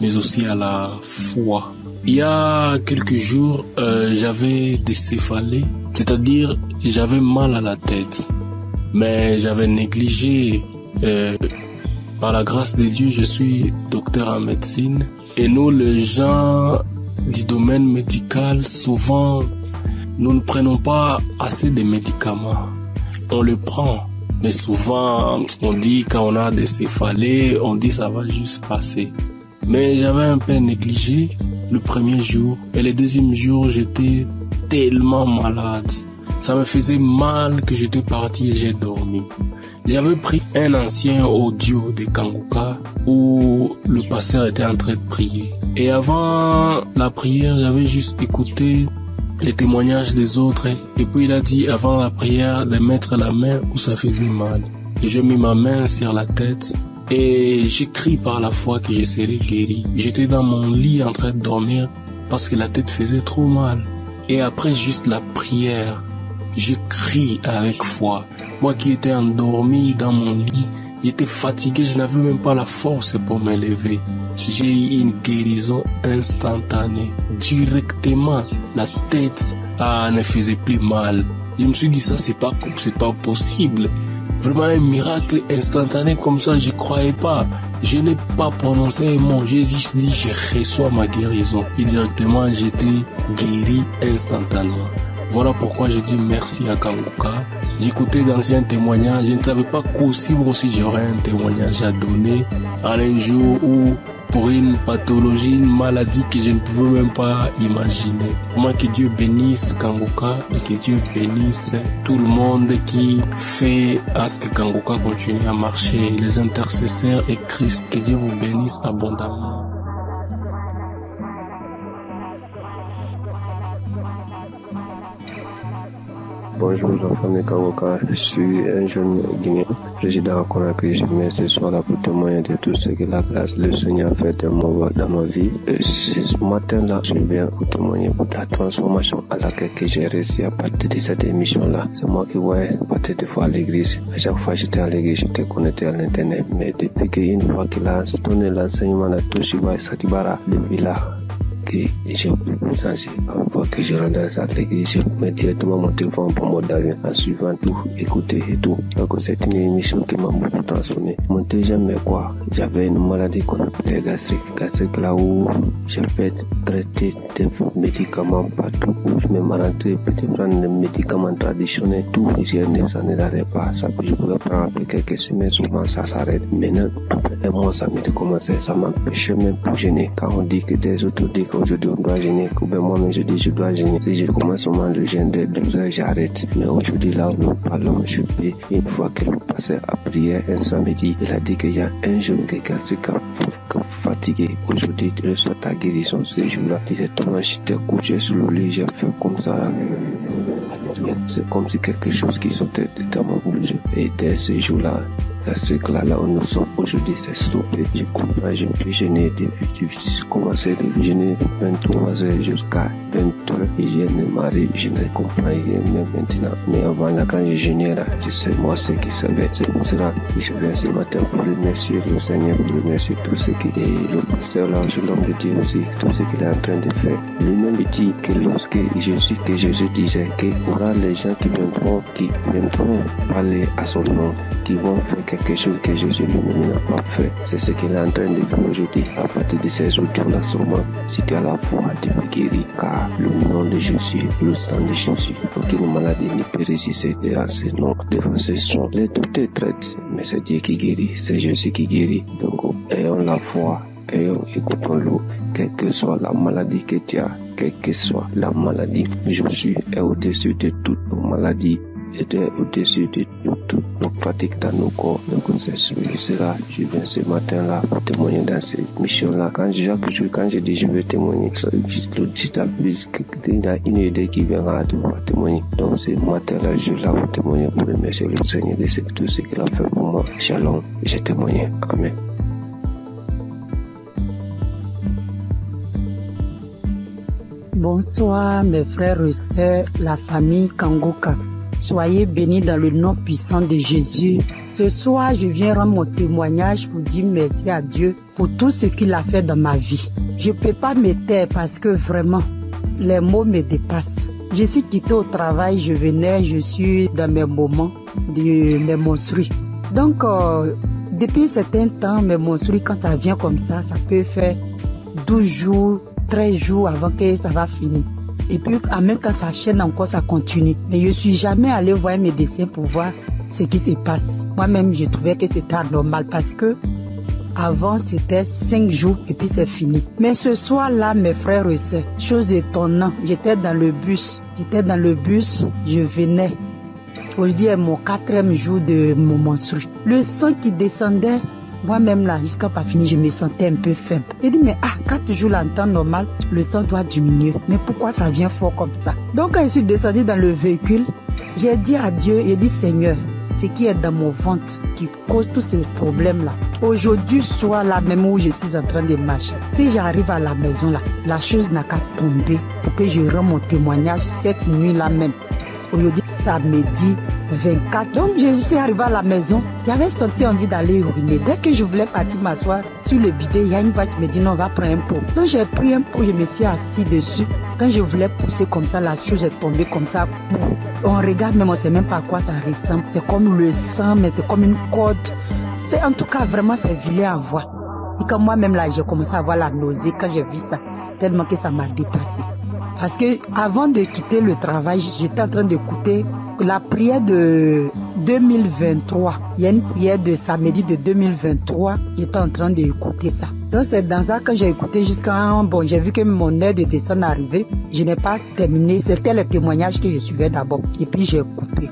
mais aussi à la foi. Il y a quelques jours, j'avais des céphalées, c'est-à-dire j'avais mal à la tête, mais j'avais négligé. Par la grâce de Dieu, je suis docteur en médecine et nous, les gens du domaine médical, souvent, nous ne prenons pas assez de médicaments. On le prend, mais souvent, on dit quand on a des céphalées, on dit ça va juste passer. Mais j'avais un peu négligé le premier jour et le deuxième jour, j'étais tellement malade. Ça me faisait mal que j'étais parti et j'ai dormi. J'avais pris un ancien audio de Kanguka où le pasteur était en train de prier. Et avant la prière, j'avais juste écouté les témoignages des autres. Et puis il a dit avant la prière de mettre la main où ça faisait mal. Et j'ai mis ma main sur la tête. Et j'ai crié par la foi que je serais guéri. J'étais dans mon lit en train de dormir parce que la tête faisait trop mal. Et après juste la prière, je crie avec foi. Moi qui étais endormi dans mon lit, j'étais fatigué, je n'avais même pas la force pour me lever. J'ai eu une guérison instantanée. Directement, la tête ne faisait plus mal. Je me suis dit ça, c'est pas possible. Vraiment un miracle instantané comme ça, je croyais pas. Je n'ai pas prononcé un mot, j'ai juste dit je reçois ma guérison. Et directement j'étais guéri instantanément. Voilà pourquoi je dis merci à Kanguka. J'écoutais d'anciens témoignages, je ne savais pas qu'aussi j'aurais un témoignage à donner en un jour où pour une pathologie, une maladie que je ne pouvais même pas imaginer. Moi, que Dieu bénisse Kanguka et que Dieu bénisse tout le monde qui fait à ce que Kanguka continue à marcher, les intercesseurs et Christ, que Dieu vous bénisse abondamment. Bonjour la famille Kanguka, je suis un jeune Guinéen, résident à Conakry. Je viens ce soir là pour témoigner de tout ce que la grâce le Seigneur a fait dans ma vie. Ce matin-là, je viens pour témoigner pour la transformation à laquelle j'ai réussi à partir de cette émission-là. C'est moi qui voyais partir des fois à l'église. À chaque fois que j'étais à l'église, j'étais connecté à l'internet. Mais depuis qu'une fois qu'il a donné l'enseignement de Toshiba Satibara, depuis là, que j'ai changé. Une fois que je rentre dans l'église, je mets directement mon téléphone pour mode d'avion en suivant tout, écouter et tout. Donc c'est une émission qui m'a beaucoup transformé. Mon deuxième, mais quoi, j'avais une maladie qu'on appelait gastrique. Gastrique là où j'ai fait traiter des médicaments partout où je me maladie, peut prendre des médicaments traditionnels, tout. Ça ne l'arrête pas. Ça je pouvais prendre après quelques semaines, souvent ça s'arrête. Maintenant, après un mois, ça m'a commencé, ça m'empêchait même pour gêner. Quand on dit que des autres disent qu'aujourd'hui on doit gêner, ou bien moi-même je dis je dois gêner. Si je commence seulement le gêne dès 12 heures, j'arrête. Mais aujourd'hui là où nous parlons, je peux, une fois que nous passons à prière un samedi, il a dit qu'il y a un jour que quelqu'un fatigué. Aujourd'hui, tu reçois ta guérison ce jour-là. Directement, j'étais couché sur le lit, j'ai fait comme ça là. C'est comme si quelque chose qui sortait de mon bouche. Et dès ce jour-là, là où nous sommes aujourd'hui, c'est stoppé. Je comprends, je peux gêner depuis, j'ai commencé de gêner de 23h jusqu'à 20h. Et je ne m'arrive, je ne comprends rien même maintenant. Mais avant là, quand je gênais là, je sais moi ce qui savait. C'est pour cela que je viens ce matin pour remercier le Seigneur, pour remercier tout ce qu'il est, le pasteur là, je l'homme de Dieu aussi, tout ce qu'il est en train de faire. Lui-même dit que lorsque Jésus disait qu'il y aura les gens qui viendront parler à son nom, qui vont faire quelque quelque chose que Jésus lui-même n'a pas fait. C'est ce qu'il est en train de faire aujourd'hui. À partir de ces jours-là, seulement, si tu as la foi, tu peux guérir. Car le nom de Jésus, le sang de Jésus, aucune maladie ne peut résister à ce nom. Devant ce son, les docteurs traitent, mais c'est Dieu qui guérit, c'est Jésus qui guérit. Donc, ayons la foi, écoutons-le, quelle que soit la maladie que tu as, quelle que soit la maladie. Jésus est au-dessus de toutes nos maladies. Et au-dessus de toute nos fatigues dans nos corps, nos grossesses. Je viens ce matin-là pour témoigner dans cette mission-là. Quand je dis je veux témoigner, il y a une idée qui viendra de pouvoir témoigner. Donc ce matin-là, je suis là pour témoigner, pour remercier le Seigneur de tout ce qu'il a fait pour moi. Shalom, j'ai témoigné. Amen. Bonsoir mes frères et sœurs, la famille Kangoka. Soyez bénis dans le nom puissant de Jésus. Ce soir, je viens rendre mon témoignage pour dire merci à Dieu pour tout ce qu'il a fait dans ma vie. Je ne peux pas me taire parce que vraiment, les mots me dépassent. Je suis quitté au travail, je suis dans mes moments de mes menstrues. Donc, depuis un certain temps, mes menstrues, quand ça vient comme ça peut faire 12 jours, 13 jours avant que ça va finir. Et puis, en même temps, ça chaîne encore, ça continue. Mais je ne suis jamais allé voir mes médecin pour voir ce qui se passe. Moi-même, je trouvais que c'était anormal parce que avant, c'était 5 jours et puis c'est fini. Mais ce soir-là, mes frères et sœurs, chose étonnante, j'étais dans le bus, je venais. Aujourd'hui est mon 4e jour de mon menstru. Le sang qui descendait, moi-même là, jusqu'à pas fini, je me sentais un peu faible. J'ai dit, mais 4 jours là, en temps normal, le sang doit diminuer. Mais pourquoi ça vient fort comme ça? Donc quand je suis descendue dans le véhicule, j'ai dit à Dieu, j'ai dit, Seigneur, ce qui est dans mon ventre qui cause tous ces problèmes-là. Aujourd'hui, soit là même où je suis en train de marcher, si j'arrive à la maison là, la chose n'a qu'à tomber pour que je rende mon témoignage cette nuit-là même. Aujourd'hui, samedi 24. Donc, je suis arrivée à la maison. J'avais senti envie d'aller uriner. Dès que je voulais partir m'asseoir sur le bidet, il y a une voix qui me dit non, on va prendre un pot. Donc, j'ai pris un pot, je me suis assis dessus. Quand je voulais pousser comme ça, la chose est tombée comme ça. On regarde, mais on ne sait même pas à quoi ça ressemble. C'est comme le sang, mais c'est comme une corde. C'est en tout cas, vraiment, c'est vilain à voir. Et quand moi-même, là, j'ai commencé à avoir la nausée quand j'ai vu ça, tellement que ça m'a dépassé. Parce que avant de quitter le travail, j'étais en train d'écouter la prière de 2023. Il y a une prière de samedi de 2023. J'étais en train d'écouter ça. Donc c'est dans ça que j'ai écouté jusqu'à... Bon, j'ai vu que mon heure de descente est arrivée. Je n'ai pas terminé. C'était le témoignage que je suivais d'abord. Et puis j'ai coupé.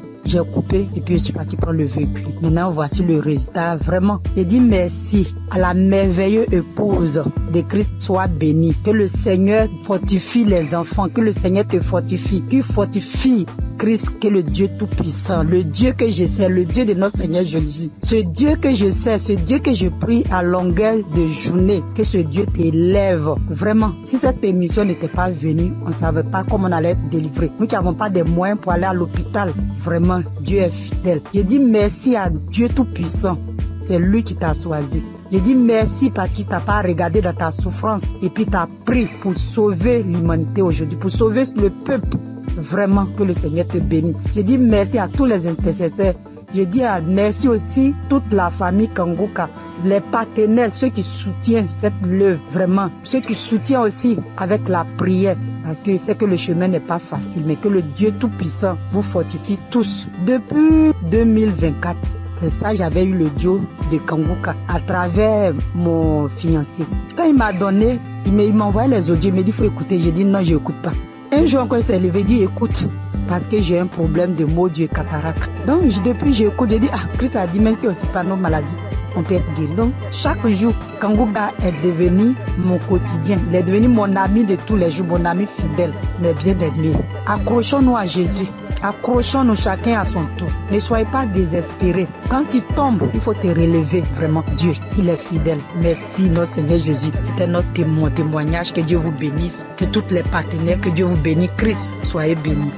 Et puis je suis parti prendre le véhicule. Maintenant, voici le résultat. Vraiment, j'ai dit merci à la merveilleuse épouse de Christ soit bénie. Que le Seigneur fortifie les enfants. Que le Seigneur te fortifie. Qu'il fortifie Christ, que le Dieu tout-puissant, le Dieu que je sais, le Dieu de notre Seigneur Jésus. Ce Dieu que je sais, ce Dieu que je prie à longueur de journée, que ce Dieu t'élève. Vraiment, si cette émission n'était pas venue, on ne savait pas comment on allait être délivré. Nous qui n'avons pas de moyens pour aller à l'hôpital. Vraiment, Dieu est fidèle. Je dis merci à Dieu tout-puissant. C'est lui qui t'a choisi. Je dis merci parce qu'il t'a pas regardé dans ta souffrance et puis t'a pris pour sauver l'humanité aujourd'hui, pour sauver le peuple. Vraiment, que le Seigneur te bénisse. Je dis merci à tous les intercesseurs. Je dis merci aussi toute la famille Kangoka, les partenaires, ceux qui soutiennent cette œuvre, vraiment. Ceux qui soutiennent aussi avec la prière. Parce que je sais que le chemin n'est pas facile, mais que le Dieu Tout-Puissant vous fortifie tous. Depuis 2024, c'est ça, j'avais eu le duo de Kangoka à travers mon fiancé. Quand il m'a donné, il m'a envoyé les audios, il m'a dit il faut écouter. J'ai dit non, je n'écoute pas. Un jour encore, il s'est levé, il dit écoute, parce que j'ai un problème de maux et cataracte. Donc depuis j'écoute, j'ai dit Christ a dit même si aussi par nos maladies, on peut être guéri. Donc chaque jour, Kangoka est devenu mon quotidien. Il est devenu mon ami de tous les jours, mon ami fidèle, mais bien aimé. Accrochons-nous à Jésus. Accrochons-nous chacun à son tour. Ne soyez pas désespérés. Quand tu tombes, il faut te relever. Vraiment, Dieu, il est fidèle. Merci, notre Seigneur Jésus. C'était notre témoignage. Que Dieu vous bénisse. Que tous les partenaires, que Dieu vous bénisse. Christ, soyez bénis.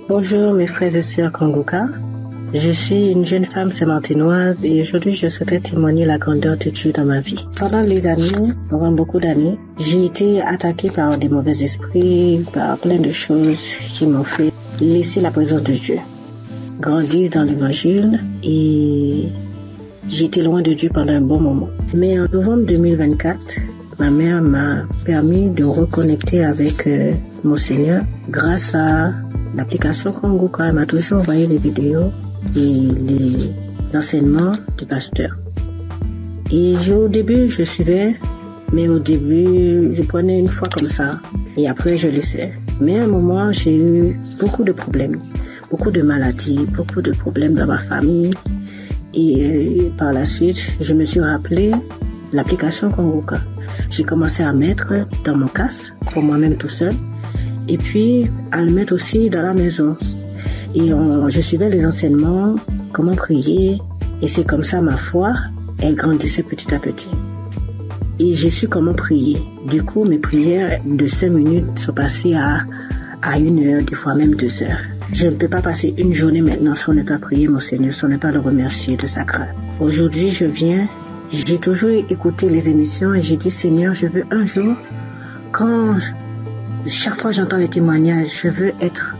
Bonjour mes frères et sœurs Kangoka. Je suis une jeune femme sémantinoise et aujourd'hui je souhaiterais témoigner la grandeur de Dieu dans ma vie. Pendant beaucoup d'années, j'ai été attaquée par des mauvais esprits, par plein de choses qui m'ont fait laisser la présence de Dieu, grandir dans l'évangile et j'ai été loin de Dieu pendant un bon moment. Mais en novembre 2024, ma mère m'a permis de reconnecter avec mon Seigneur grâce à l'application Kanguka. Elle m'a toujours envoyé les vidéos et les enseignements du pasteur. Et au début, je suivais, mais au début, je prenais une fois comme ça et après, je laissais. Mais à un moment, j'ai eu beaucoup de problèmes, beaucoup de maladies, beaucoup de problèmes dans ma famille. Et par la suite, je me suis rappelé l'application Kanguka. J'ai commencé à mettre dans mon casque, pour moi-même tout seul, et puis à le mettre aussi dans la maison. Et je suivais les enseignements, comment prier, et c'est comme ça ma foi, elle grandissait petit à petit. Et j'ai su comment prier. Du coup, mes prières de 5 minutes sont passées à 1 heure, des fois même 2 heures. Je ne peux pas passer une journée maintenant sans ne pas prier mon Seigneur, sans ne pas le remercier de sa grâce. Aujourd'hui, j'ai toujours écouté les émissions et j'ai dit, Seigneur, je veux un jour, chaque fois j'entends les témoignages, je veux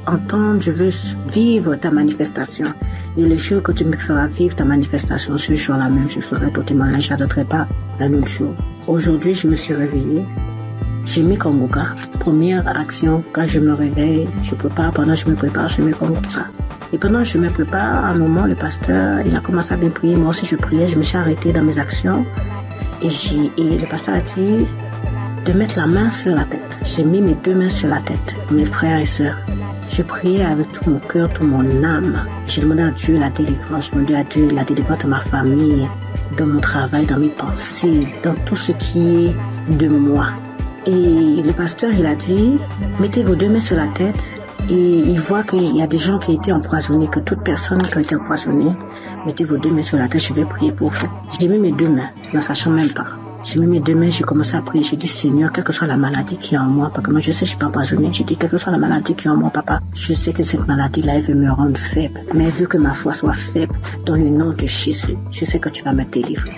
entendre, je veux vivre ta manifestation. Et le jour que tu me feras vivre ta manifestation, ce jour-là même, je ferai ton témoignage, je n'attendrai pas un autre jour. Aujourd'hui, je me suis réveillée. J'ai mis Kanguka. Première action, quand je me réveille, je prépare, pendant que je me prépare, je mets Kanguka. Et pendant que je me prépare, à un moment, le pasteur, il a commencé à bien prier. Moi aussi, je priais, je me suis arrêtée dans mes actions. Et le pasteur a dit de mettre la main sur la tête. J'ai mis mes 2 mains sur la tête, mes frères et sœurs. Je priais avec tout mon cœur, toute mon âme. J'ai demandé à Dieu la délivrance. Je demandais à Dieu la délivrance de ma famille, dans mon travail, dans mes pensées, dans tout ce qui est de moi. Et le pasteur, il a dit, mettez vos 2 mains sur la tête et il voit qu'il y a des gens qui ont été empoisonnés, que toute personne qui a été empoisonnée, mettez vos 2 mains sur la tête, je vais prier pour vous. J'ai mis mes 2 mains, ne sachant même pas. J'ai mis mes 2 mains, j'ai commencé à prier. J'ai dit, Seigneur, quelle que soit la maladie qui est en moi, parce que moi je sais que je suis pas empoisonnée. J'ai dit, quelle que soit la maladie qui est en moi, papa, je sais que cette maladie-là, elle veut me rendre faible. Mais vu que ma foi soit faible, dans le nom de Jésus, je sais que tu vas me délivrer.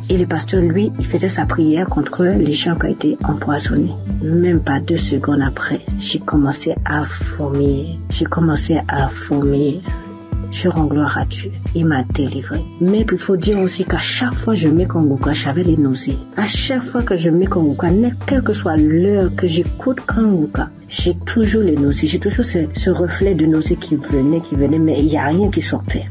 Et le pasteur, lui, il faisait sa prière contre les gens qui ont été empoisonnés. Même pas 2 secondes après, j'ai commencé à vomir. Je rends gloire à Dieu. Il m'a délivré. Mais il faut dire aussi qu'à chaque fois que je mets Kanguka, j'avais les nausées. À chaque fois que je mets Kanguka, quelle que soit l'heure que j'écoute Kanguka, j'ai toujours les nausées. J'ai toujours ce reflet de nausées qui venait, mais il n'y a rien qui sortait.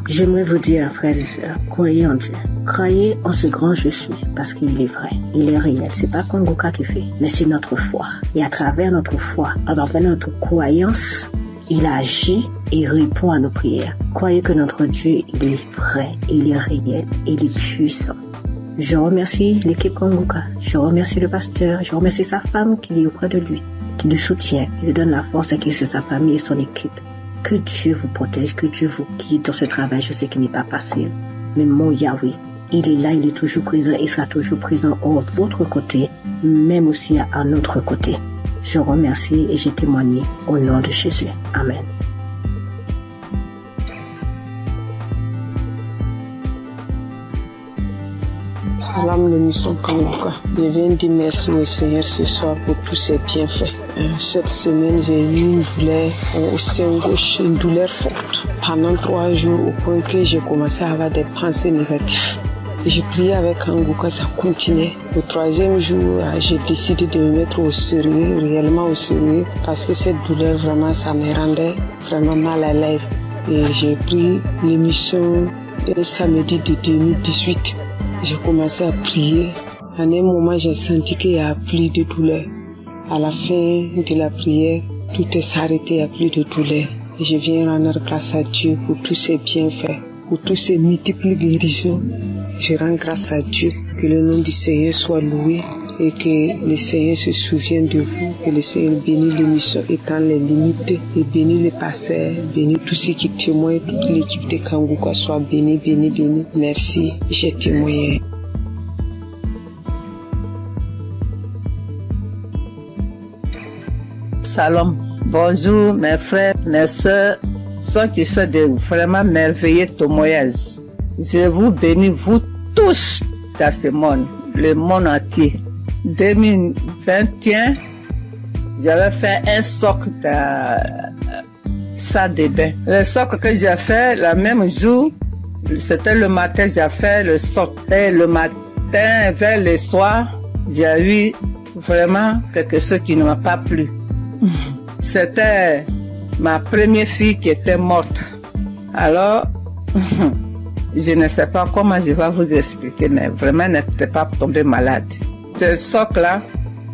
J'aimerais vous dire, frères et sœurs, croyez en Dieu. Croyez en ce grand je suis, parce qu'il est vrai, il est réel. C'est pas Kanguka qui fait, mais c'est notre foi. Et à travers notre foi, à travers notre croyance, il agit et répond à nos prières. Croyez que notre Dieu, il est vrai, il est réel, il est puissant. Je remercie l'équipe Kanguka, je remercie le pasteur, je remercie sa femme qui est auprès de lui, qui le soutient, qui lui donne la force et qui est sur sa famille et son équipe. Que Dieu vous protège, que Dieu vous guide dans ce travail. Je sais qu'il n'est pas facile. Mais mon Yahweh, il est là, il est toujours présent, il sera toujours présent à votre côté, même aussi à notre côté. Je remercie et j'ai témoigné au nom de Jésus. Amen. Salam, l'émission Kanguka. Je viens dire merci au Seigneur ce soir pour tous ses bienfaits. Cette semaine, j'ai eu une douleur au sein gauche, une douleur forte. Pendant 3 jours, au point que j'ai commencé à avoir des pensées négatives. J'ai prié avec Kanguka, ça continuait. Au 3e jour, j'ai décidé de me mettre au sérieux, réellement au sérieux, parce que cette douleur, vraiment, ça me rendait vraiment mal à l'aise. Et j'ai pris l'émission le samedi de 2018. J'ai commencé à prier. À un moment, j'ai senti qu'il n'y a plus de douleur. À la fin de la prière, tout est arrêté, il n'y a plus de douleur. Et je viens rendre grâce à Dieu pour tous ses bienfaits, pour tous ses multiples guérisons. Je rends grâce à Dieu, que le nom du Seigneur soit loué et que le Seigneur se souvienne de vous, que le Seigneur bénisse l'émission étant les limites et bénisse les pasteurs, bénisse tous ceux qui témoignent, toute l'équipe de Kanguka soit bénie, bénie, bénie. Merci, j'ai témoigné. Salam. Bonjour mes frères, mes sœurs. ceux qui fait de vraiment merveilleux témoignages. Je vous bénis, vous tous, dans ce monde, le monde entier. 2021, j'avais fait un socle dans salle de bain. Le socle que j'ai fait, le même jour, c'était le matin, j'ai fait le socle. Et le matin, vers le soir, j'ai eu vraiment quelque chose qui ne m'a pas plu. C'était ma première fille qui était morte. Alors, je ne sais pas comment je vais vous expliquer, mais vraiment, elle n'était pas tombée malade. Ce socle-là,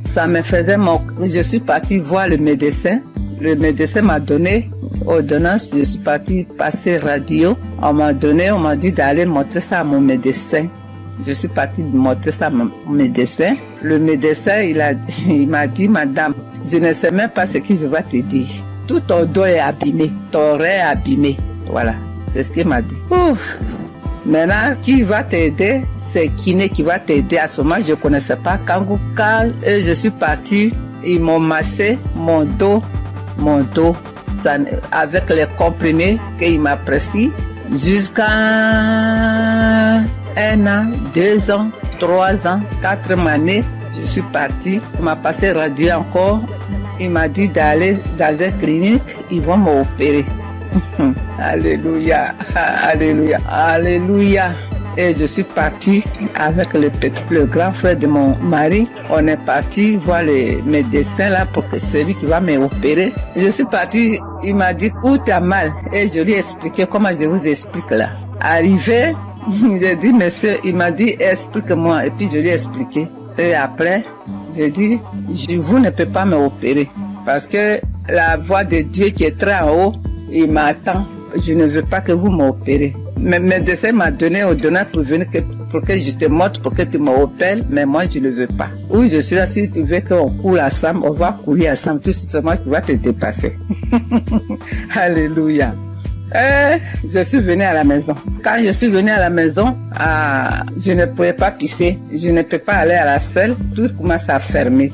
ça me faisait mon... Je suis partie voir le médecin. Le médecin m'a donné ordonnance. Je suis partie passer radio. On m'a dit d'aller montrer ça à mon médecin. Je suis partie montrer ça à mon médecin. Le médecin, il m'a dit, madame, je ne sais même pas ce que je vais te dire. Tout ton dos est abîmé, ton rein est abîmé. Voilà, c'est ce qu'il m'a dit. Ouf. Maintenant, qui va t'aider? C'est Kiné qui va t'aider. À ce moment, je ne connaissais pas Kanguka. Et je suis partie, ils m'ont massé mon dos, ça, avec les comprimés qu'il m'a prescrit jusqu'à 1 an, 2 ans, 3 ans, 4 années. Je suis partie, il m'a passé radio encore. Il m'a dit d'aller dans une clinique, ils vont m'opérer. Alléluia, alléluia, alléluia. Et je suis partie avec le grand frère de mon mari. On est parti voir le médecin là pour que celui qui va m'opérer. Je suis partie, il m'a dit où t'as mal. Et je lui ai expliqué comment je vous explique là. Arrivé, j'ai dit monsieur, il m'a dit explique-moi. Et puis je lui ai expliqué. Et après, j'ai dit, vous ne pouvez pas m'opérer. Parce que la voix de Dieu qui est très en haut, il m'attend. Je ne veux pas que vous m'opérez. Mais mon médecin m'a donné ordonnance pour venir pour que je te montre, pour que tu m'opères, mais moi je ne veux pas. Oui, je suis là, si tu veux qu'on coule ensemble, on va courir ensemble, tout simplement tu vas te dépasser. Alléluia. Et je suis venue à la maison. Quand je suis venue à la maison, je ne pouvais pas pisser, je ne peux pas aller à la selle, tout commence à fermer.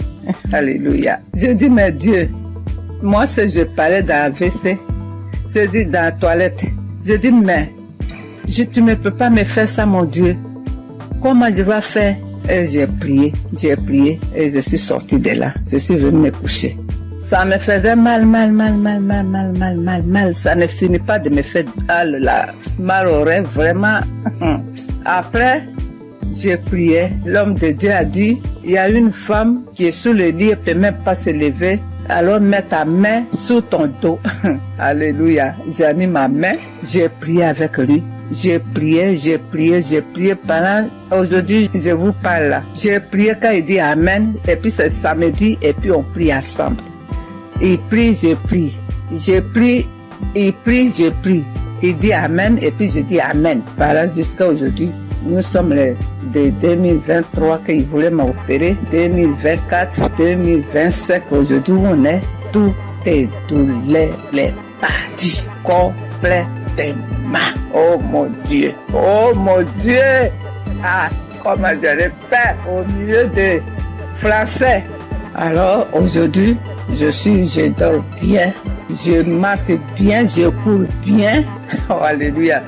Alléluia. Je dis, mais Dieu, moi si je parlais dans la WC, je dis dans la toilette, je dis, mais tu ne peux pas me faire ça, mon Dieu. Comment je vais faire? Et j'ai prié et je suis sortie de là. Je suis venue me coucher. Ça me faisait mal. Ça ne finit pas de me faire mal au rêve, vraiment. Après, j'ai prié. L'homme de Dieu a dit, il y a une femme qui est sous le lit, elle ne peut même pas se lever. Alors mets ta main sous ton dos. Alléluia. J'ai mis ma main, j'ai prié avec lui. J'ai prié pendant, aujourd'hui je vous parle là. J'ai prié quand il dit Amen, et puis c'est samedi, et puis on prie ensemble. Il prie, je prie. Je prie, il prie, je prie. Il dit Amen, et puis je dis Amen. Voilà, jusqu'à aujourd'hui. Nous sommes de 2023 qu'il voulait m'opérer, 2024, 2025, aujourd'hui on est, tout est douleur, les parties complètement. Oh mon Dieu, ah, comment j'allais faire au milieu des Français. Alors aujourd'hui, je dors bien, je marche bien, je cours bien. Oh, alléluia.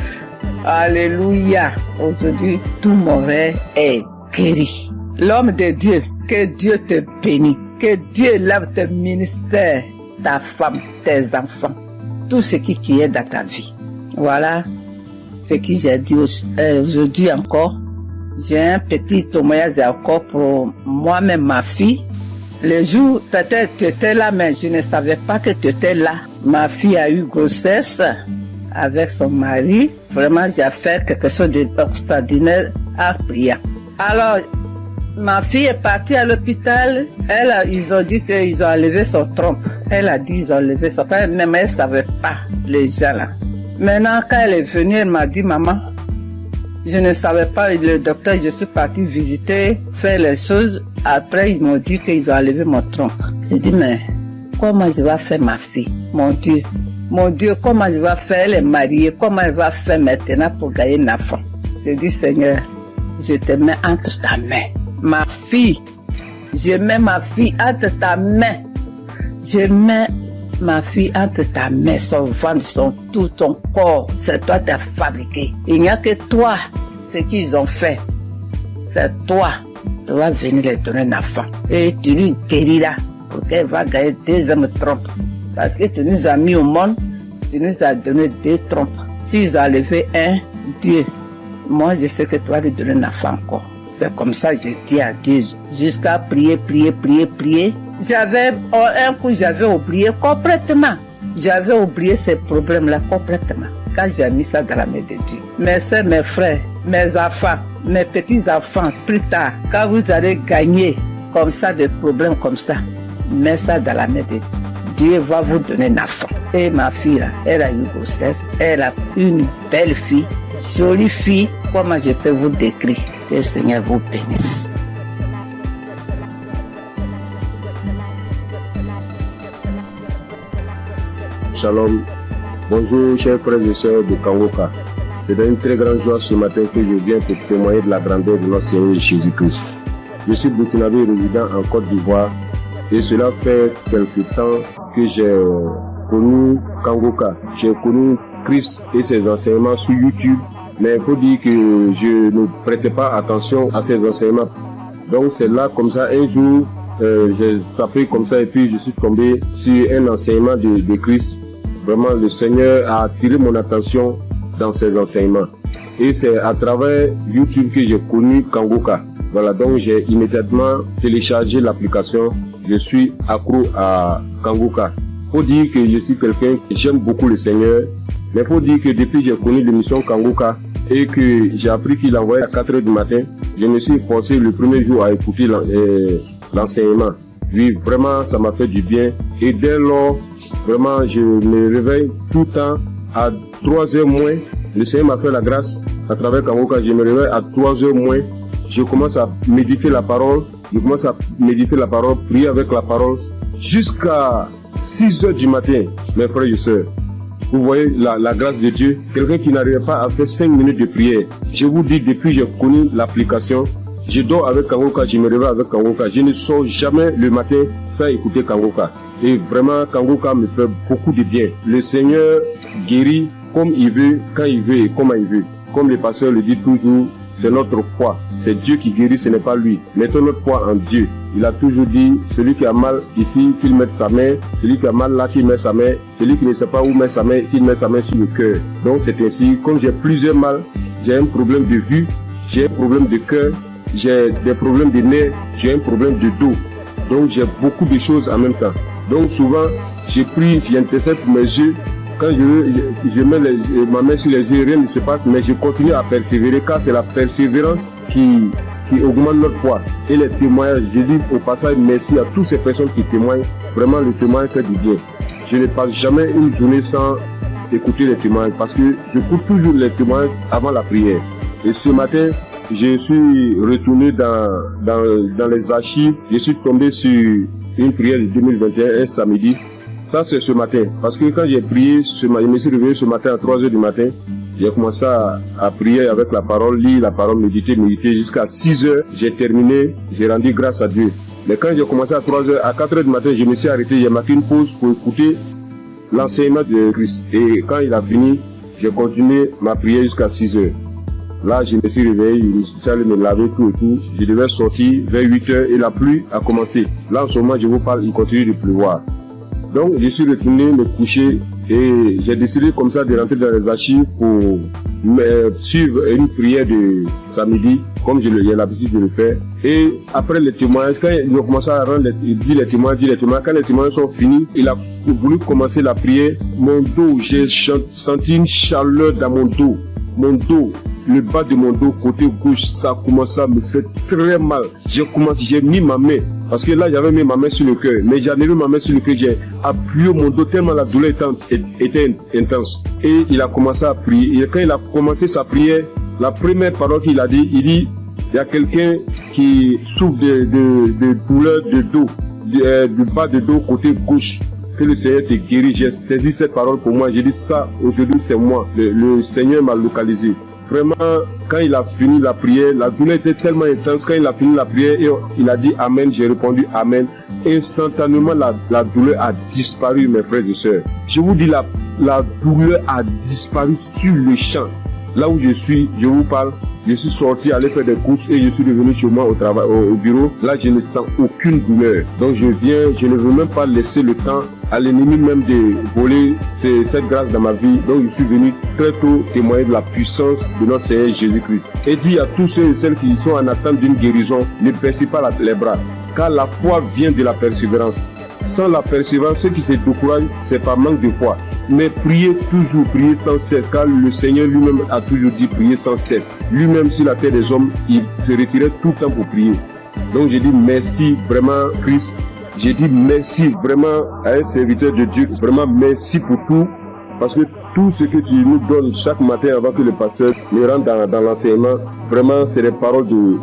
Alléluia. Aujourd'hui, tout mon rêve est guéri. L'homme de Dieu, que Dieu te bénisse. Que Dieu lave tes ministères, ta femme, tes enfants. Tout ce qui est dans ta vie. Voilà ce que j'ai dit aujourd'hui encore. J'ai un petit témoignage encore pour moi-même, ma fille. Le jour, peut-être tu étais là, mais je ne savais pas que tu étais là. Ma fille a eu grossesse avec son mari. Vraiment, j'ai fait quelque chose d'extraordinaire en priant. Alors, ma fille est partie à l'hôpital. Ils ont dit qu'ils ont enlevé son trompe. Elle a dit qu'ils ont enlevé son trompe, mais elle ne savait pas, les gens là. Maintenant, quand elle est venue, elle m'a dit, maman, je ne savais pas, le docteur, je suis partie visiter, faire les choses. Après, ils m'ont dit qu'ils ont enlevé mon trompe. J'ai dit, mais comment je vais faire ma fille? Mon Dieu, comment je vais faire? Elle est mariée, comment elle va faire maintenant pour gagner un enfant? J'ai dit, Seigneur, je te mets entre ta main. Ma fille, je mets ma fille entre ta main. Je mets ma fille, entre ta main, son ventre, tout ton corps, c'est toi qui as fabriqué. Il n'y a que toi, ce qu'ils ont fait. C'est toi. Tu vas venir les donner un enfant. Et tu lui guériras pour qu'elle va gagner 2 hommes trompes. Parce que tu nous as mis au monde, tu nous as donné 2 trompes. S'ils ont enlevé un, Dieu, moi je sais que tu vas lui donner un enfant encore. C'est comme ça que j'ai dit à Dieu, jusqu'à prier. J'avais, un coup j'avais oublié complètement. J'avais oublié ces problèmes-là complètement. Quand j'ai mis ça dans la main de Dieu. Mes soeurs, mes frères, mes enfants, mes petits-enfants, plus tard, quand vous allez gagner comme ça, des problèmes comme ça, mets ça dans la main de Dieu. Dieu va vous donner un enfant. Et ma fille, là, elle a une grossesse, elle a une belle fille, jolie fille. Comment je peux vous décrire? Que le Seigneur vous bénisse. Shalom. Bonjour chers frères et sœurs de Kangoka. C'est une très grande joie ce matin que je viens pour témoigner de la grandeur de notre Seigneur Jésus-Christ. Je suis burkinabé résident en Côte d'Ivoire et cela fait quelque temps que j'ai connu Kangoka. J'ai connu Christ et ses enseignements sur YouTube, mais il faut dire que je ne prêtais pas attention à ses enseignements. Donc c'est là comme ça un jour, j'ai zappé comme ça et puis je suis tombé sur un enseignement de Christ. Vraiment, le Seigneur a attiré mon attention dans ses enseignements. Et c'est à travers YouTube que j'ai connu Kangoka. Voilà, donc j'ai immédiatement téléchargé l'application. Je suis accro à Kangoka. Faut dire que je suis quelqu'un qui j'aime beaucoup le Seigneur. Mais faut dire que depuis que j'ai connu l'émission Kangoka et que j'ai appris qu'il envoyait à 4h du matin, je me suis forcé le premier jour à écouter l'enseignement. Oui, vraiment, ça m'a fait du bien. Et dès lors, vraiment, je me réveille tout le temps à 3h moins. Le Seigneur m'a fait la grâce à travers Kangoka. Je me réveille à 3h moins. Je commence à méditer la parole. Prier avec la parole jusqu'à 6h du matin, mes frères et sœurs. Vous voyez la grâce de Dieu. Quelqu'un qui n'arrive pas à faire 5 minutes de prière. Je vous dis, depuis que j'ai connu l'application, je dors avec Kangoka, je me réveille avec Kangoka. Je ne sors jamais le matin sans écouter Kangoka. Et vraiment, Kangoka me fait beaucoup de bien. Le Seigneur guérit comme il veut, quand il veut et comment il veut. Comme le pasteur le dit toujours, c'est notre foi. C'est Dieu qui guérit, ce n'est pas lui. Mettons notre foi en Dieu. Il a toujours dit, celui qui a mal ici, qu'il mette sa main. Celui qui a mal là, qu'il mette sa main. Celui qui ne sait pas où mettre sa main, qu'il mette sa main sur le cœur. Donc c'est ainsi, comme j'ai plusieurs mal, j'ai un problème de vue, j'ai un problème de cœur, j'ai des problèmes de nerfs, j'ai un problème de dos. Donc j'ai beaucoup de choses en même temps. Donc souvent, je prie, j'intercède pour mes yeux. Quand je mets ma main sur les yeux, rien ne se passe, mais je continue à persévérer car c'est la persévérance qui augmente notre foi. Et les témoignages, je dis au passage merci à toutes ces personnes qui témoignent. Vraiment, le témoignage fait du bien. Je ne passe jamais une journée sans écouter les témoignages parce que je coupe toujours les témoignages avant la prière. Et ce matin, je suis retourné dans les archives. Je suis tombé sur une prière de 2021, un samedi. Ça, c'est ce matin. Parce que quand j'ai prié, je me suis réveillé ce matin à 3h du matin. J'ai commencé à prier avec la parole, lire la parole, méditer jusqu'à 6h. J'ai terminé, j'ai rendu grâce à Dieu. Mais quand j'ai commencé à 3h, à 4h du matin, je me suis arrêté. J'ai marqué une pause pour écouter l'enseignement de Christ. Et quand il a fini, j'ai continué ma prière jusqu'à 6h. Là, je me suis réveillé, je suis allé me laver tout et tout. Je devais sortir vers 8h et la pluie a commencé. Là, en ce moment, je vous parle, il continue de pleuvoir. Donc, je suis retourné me coucher et j'ai décidé comme ça de rentrer dans les archives pour suivre une prière de samedi, comme j'ai l'habitude de le faire. Et après les témoignages, quand il a commencé à dire les témoignages, quand les témoignages sont finis, il a voulu commencer la prière. Mon dos, j'ai senti une chaleur dans mon dos. Mon dos, le bas de mon dos, côté gauche, ça a commencé à me faire très mal. J'ai mis ma main, parce que là j'avais mis ma main sur le cœur, mais j'ai mis ma main sur le cœur, j'ai appuyé mon dos tellement la douleur était intense. Et il a commencé à prier. Et quand il a commencé sa prière, la première parole qu'il a dit, il dit, il y a quelqu'un qui souffre de douleur de dos, du bas de dos côté gauche. Que le Seigneur te guérit. J'ai saisi cette parole pour moi. J'ai dit ça, aujourd'hui c'est moi. Le Seigneur m'a localisé. Vraiment, quand il a fini la prière, la douleur était tellement intense. Quand il a fini la prière et il a dit Amen, j'ai répondu Amen. Instantanément, la douleur a disparu, mes frères et sœurs. Je vous dis, la douleur a disparu sur le champ. Là où je suis, je vous parle, je suis sorti aller faire des courses et je suis revenu chez moi au travail, au bureau. Là, je ne sens aucune douleur. Donc, je ne veux même pas laisser le temps à l'ennemi même de voler cette grâce dans ma vie. Donc, je suis venu très tôt témoigner de la puissance de notre Seigneur Jésus-Christ. Et dit à tous ceux et celles qui sont en attente d'une guérison, ne baissez pas les bras, car la foi vient de la persévérance. Sans la persévérance, ceux qui se découragent, c'est par manque de foi. Mais priez toujours, priez sans cesse, car le Seigneur lui-même a toujours dit prier sans cesse. Lui-même sur la terre des hommes, il se retirait tout le temps pour prier. Donc j'ai dit merci vraiment Christ. J'ai dit merci vraiment à un serviteur de Dieu. Vraiment merci pour tout. Parce que tout ce que tu nous donnes chaque matin avant que le pasteur me rentre dans l'enseignement, vraiment c'est des paroles de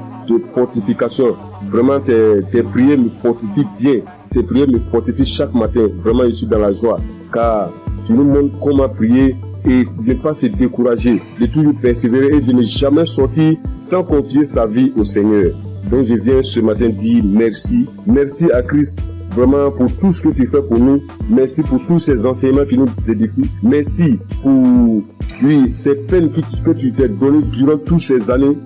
fortification. Vraiment tes prières me fortifient bien. Tes prières me fortifient chaque matin. Vraiment je suis dans la joie. Car tu nous montres comment prier et de ne pas se décourager, de toujours persévérer et de ne jamais sortir sans confier sa vie au Seigneur. Donc je viens ce matin dire merci. Merci à Christ vraiment pour tout ce que tu fais pour nous. Merci pour tous ces enseignements qui nous édifient. Merci pour ces peines que tu t'es données durant toutes ces années.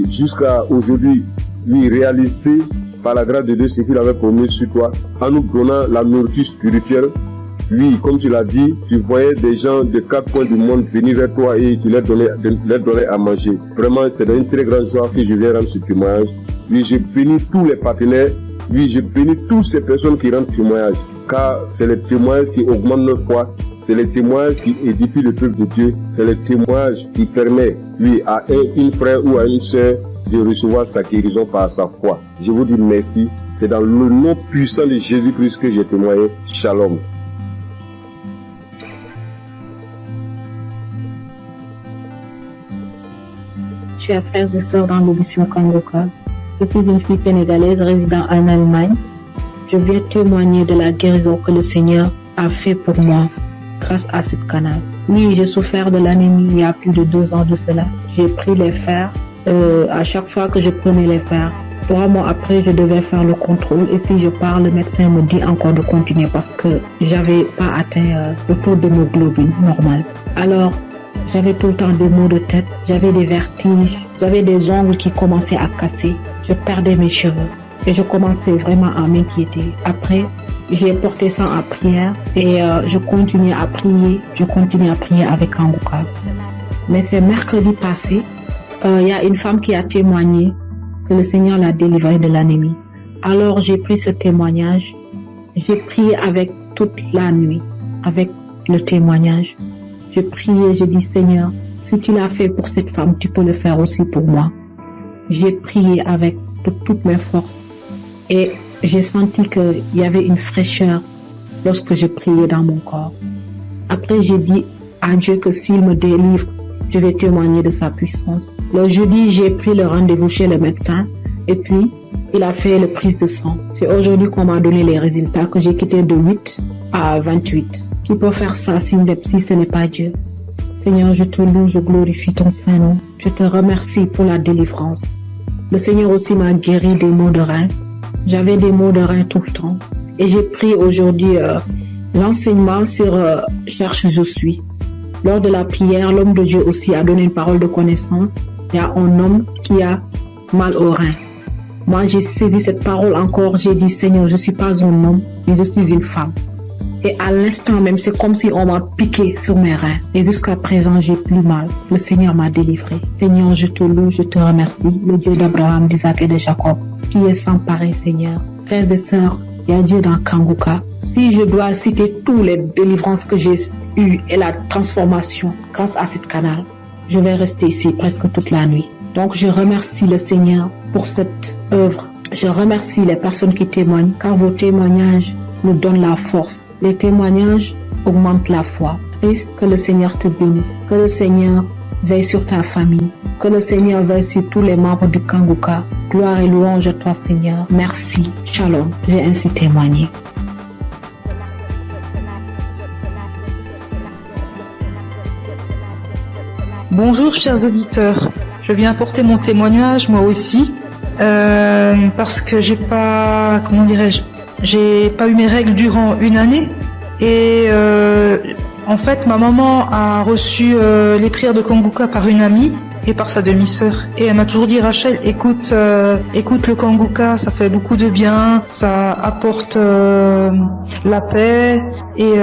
Jusqu'à aujourd'hui, réaliser par la grâce de Dieu ce qu'il avait promis sur toi en nous donnant la nourriture spirituelle. Comme tu l'as dit, tu voyais des gens de 4 coins du monde venir vers toi et tu leur donnais à manger. Vraiment, c'est une très grande joie que je viens rendre ce témoignage. Je bénis tous les partenaires. Je bénis toutes ces personnes qui rendent témoignage. Car c'est les témoignages qui augmentent notre foi. C'est les témoignages qui édifient le peuple de Dieu. C'est les témoignages qui permettent, à un frère ou à une sœur de recevoir sa guérison par sa foi. Je vous dis merci. C'est dans le nom puissant de Jésus-Christ que j'ai témoigné. Shalom. Chers frères et sœurs dans l'émission Kangoka, je suis une fille sénégalaise résidant en Allemagne. Je viens témoigner de la guérison que le Seigneur a fait pour moi grâce à ce canal. Oui, j'ai souffert de l'anémie il y a plus de 2 ans de cela. J'ai pris les fers. À chaque fois que je prenais les fers, 3 mois après, je devais faire le contrôle. Et si je pars, le médecin me dit encore de continuer parce que j'avais pas atteint le taux d'hémoglobine normal. Alors, j'avais tout le temps des maux de tête, j'avais des vertiges, j'avais des ongles qui commençaient à casser, je perdais mes cheveux et je commençais vraiment à m'inquiéter. Après, j'ai porté ça en prière et je continuais à prier avec Kangoka. Mais c'est mercredi passé, il y a une femme qui a témoigné que le Seigneur l'a délivrée de l'anémie. Alors j'ai pris ce témoignage, j'ai prié avec toute la nuit, avec le témoignage. Je priais, je dis Seigneur, si tu l'as fait pour cette femme, tu peux le faire aussi pour moi. J'ai prié avec toutes mes forces et j'ai senti qu'il y avait une fraîcheur lorsque je priais dans mon corps. Après, j'ai dit à Dieu que s'il me délivre, je vais témoigner de sa puissance. Le jeudi, j'ai pris le rendez-vous chez le médecin et puis il a fait la prise de sang. C'est aujourd'hui qu'on m'a donné les résultats que j'ai quitté de 8 à 28. Qui peut faire ça si ce n'est pas Dieu? Seigneur, je te loue, je glorifie ton Saint-Nom. Je te remercie pour la délivrance. Le Seigneur aussi m'a guéri des maux de rein. J'avais des maux de rein tout le temps. Et j'ai pris aujourd'hui l'enseignement sur Cherche je suis. Lors de la prière, l'homme de Dieu aussi a donné une parole de connaissance. Il y a un homme qui a mal au rein. Moi, j'ai saisi cette parole encore. J'ai dit, Seigneur, je ne suis pas un homme, mais je suis une femme. Et à l'instant même, c'est comme si on m'a piqué sur mes reins. Et jusqu'à présent, j'ai plus mal. Le Seigneur m'a délivré. Seigneur, je te loue, je te remercie. Le Dieu d'Abraham, d'Isaac et de Jacob. Tu es sans pareil, Seigneur. Frères et sœurs, il y a Dieu dans Kangoka. Si je dois citer toutes les délivrances que j'ai eues et la transformation grâce à ce canal, je vais rester ici presque toute la nuit. Donc, je remercie le Seigneur pour cette œuvre. Je remercie les personnes qui témoignent, car vos témoignages nous donnent la force. Les témoignages augmentent la foi. Christ, que le Seigneur te bénisse. Que le Seigneur veille sur ta famille. Que le Seigneur veille sur tous les membres du Kangoka. Gloire et louange à toi, Seigneur. Merci. Shalom. J'ai ainsi témoigné. Bonjour chers auditeurs, je viens apporter mon témoignage moi aussi parce que j'ai pas eu mes règles durant une année et en fait ma maman a reçu les prières de Kanguka par une amie et par sa demi-sœur et elle m'a toujours dit Rachel écoute le Kanguka, ça fait beaucoup de bien, ça apporte la paix et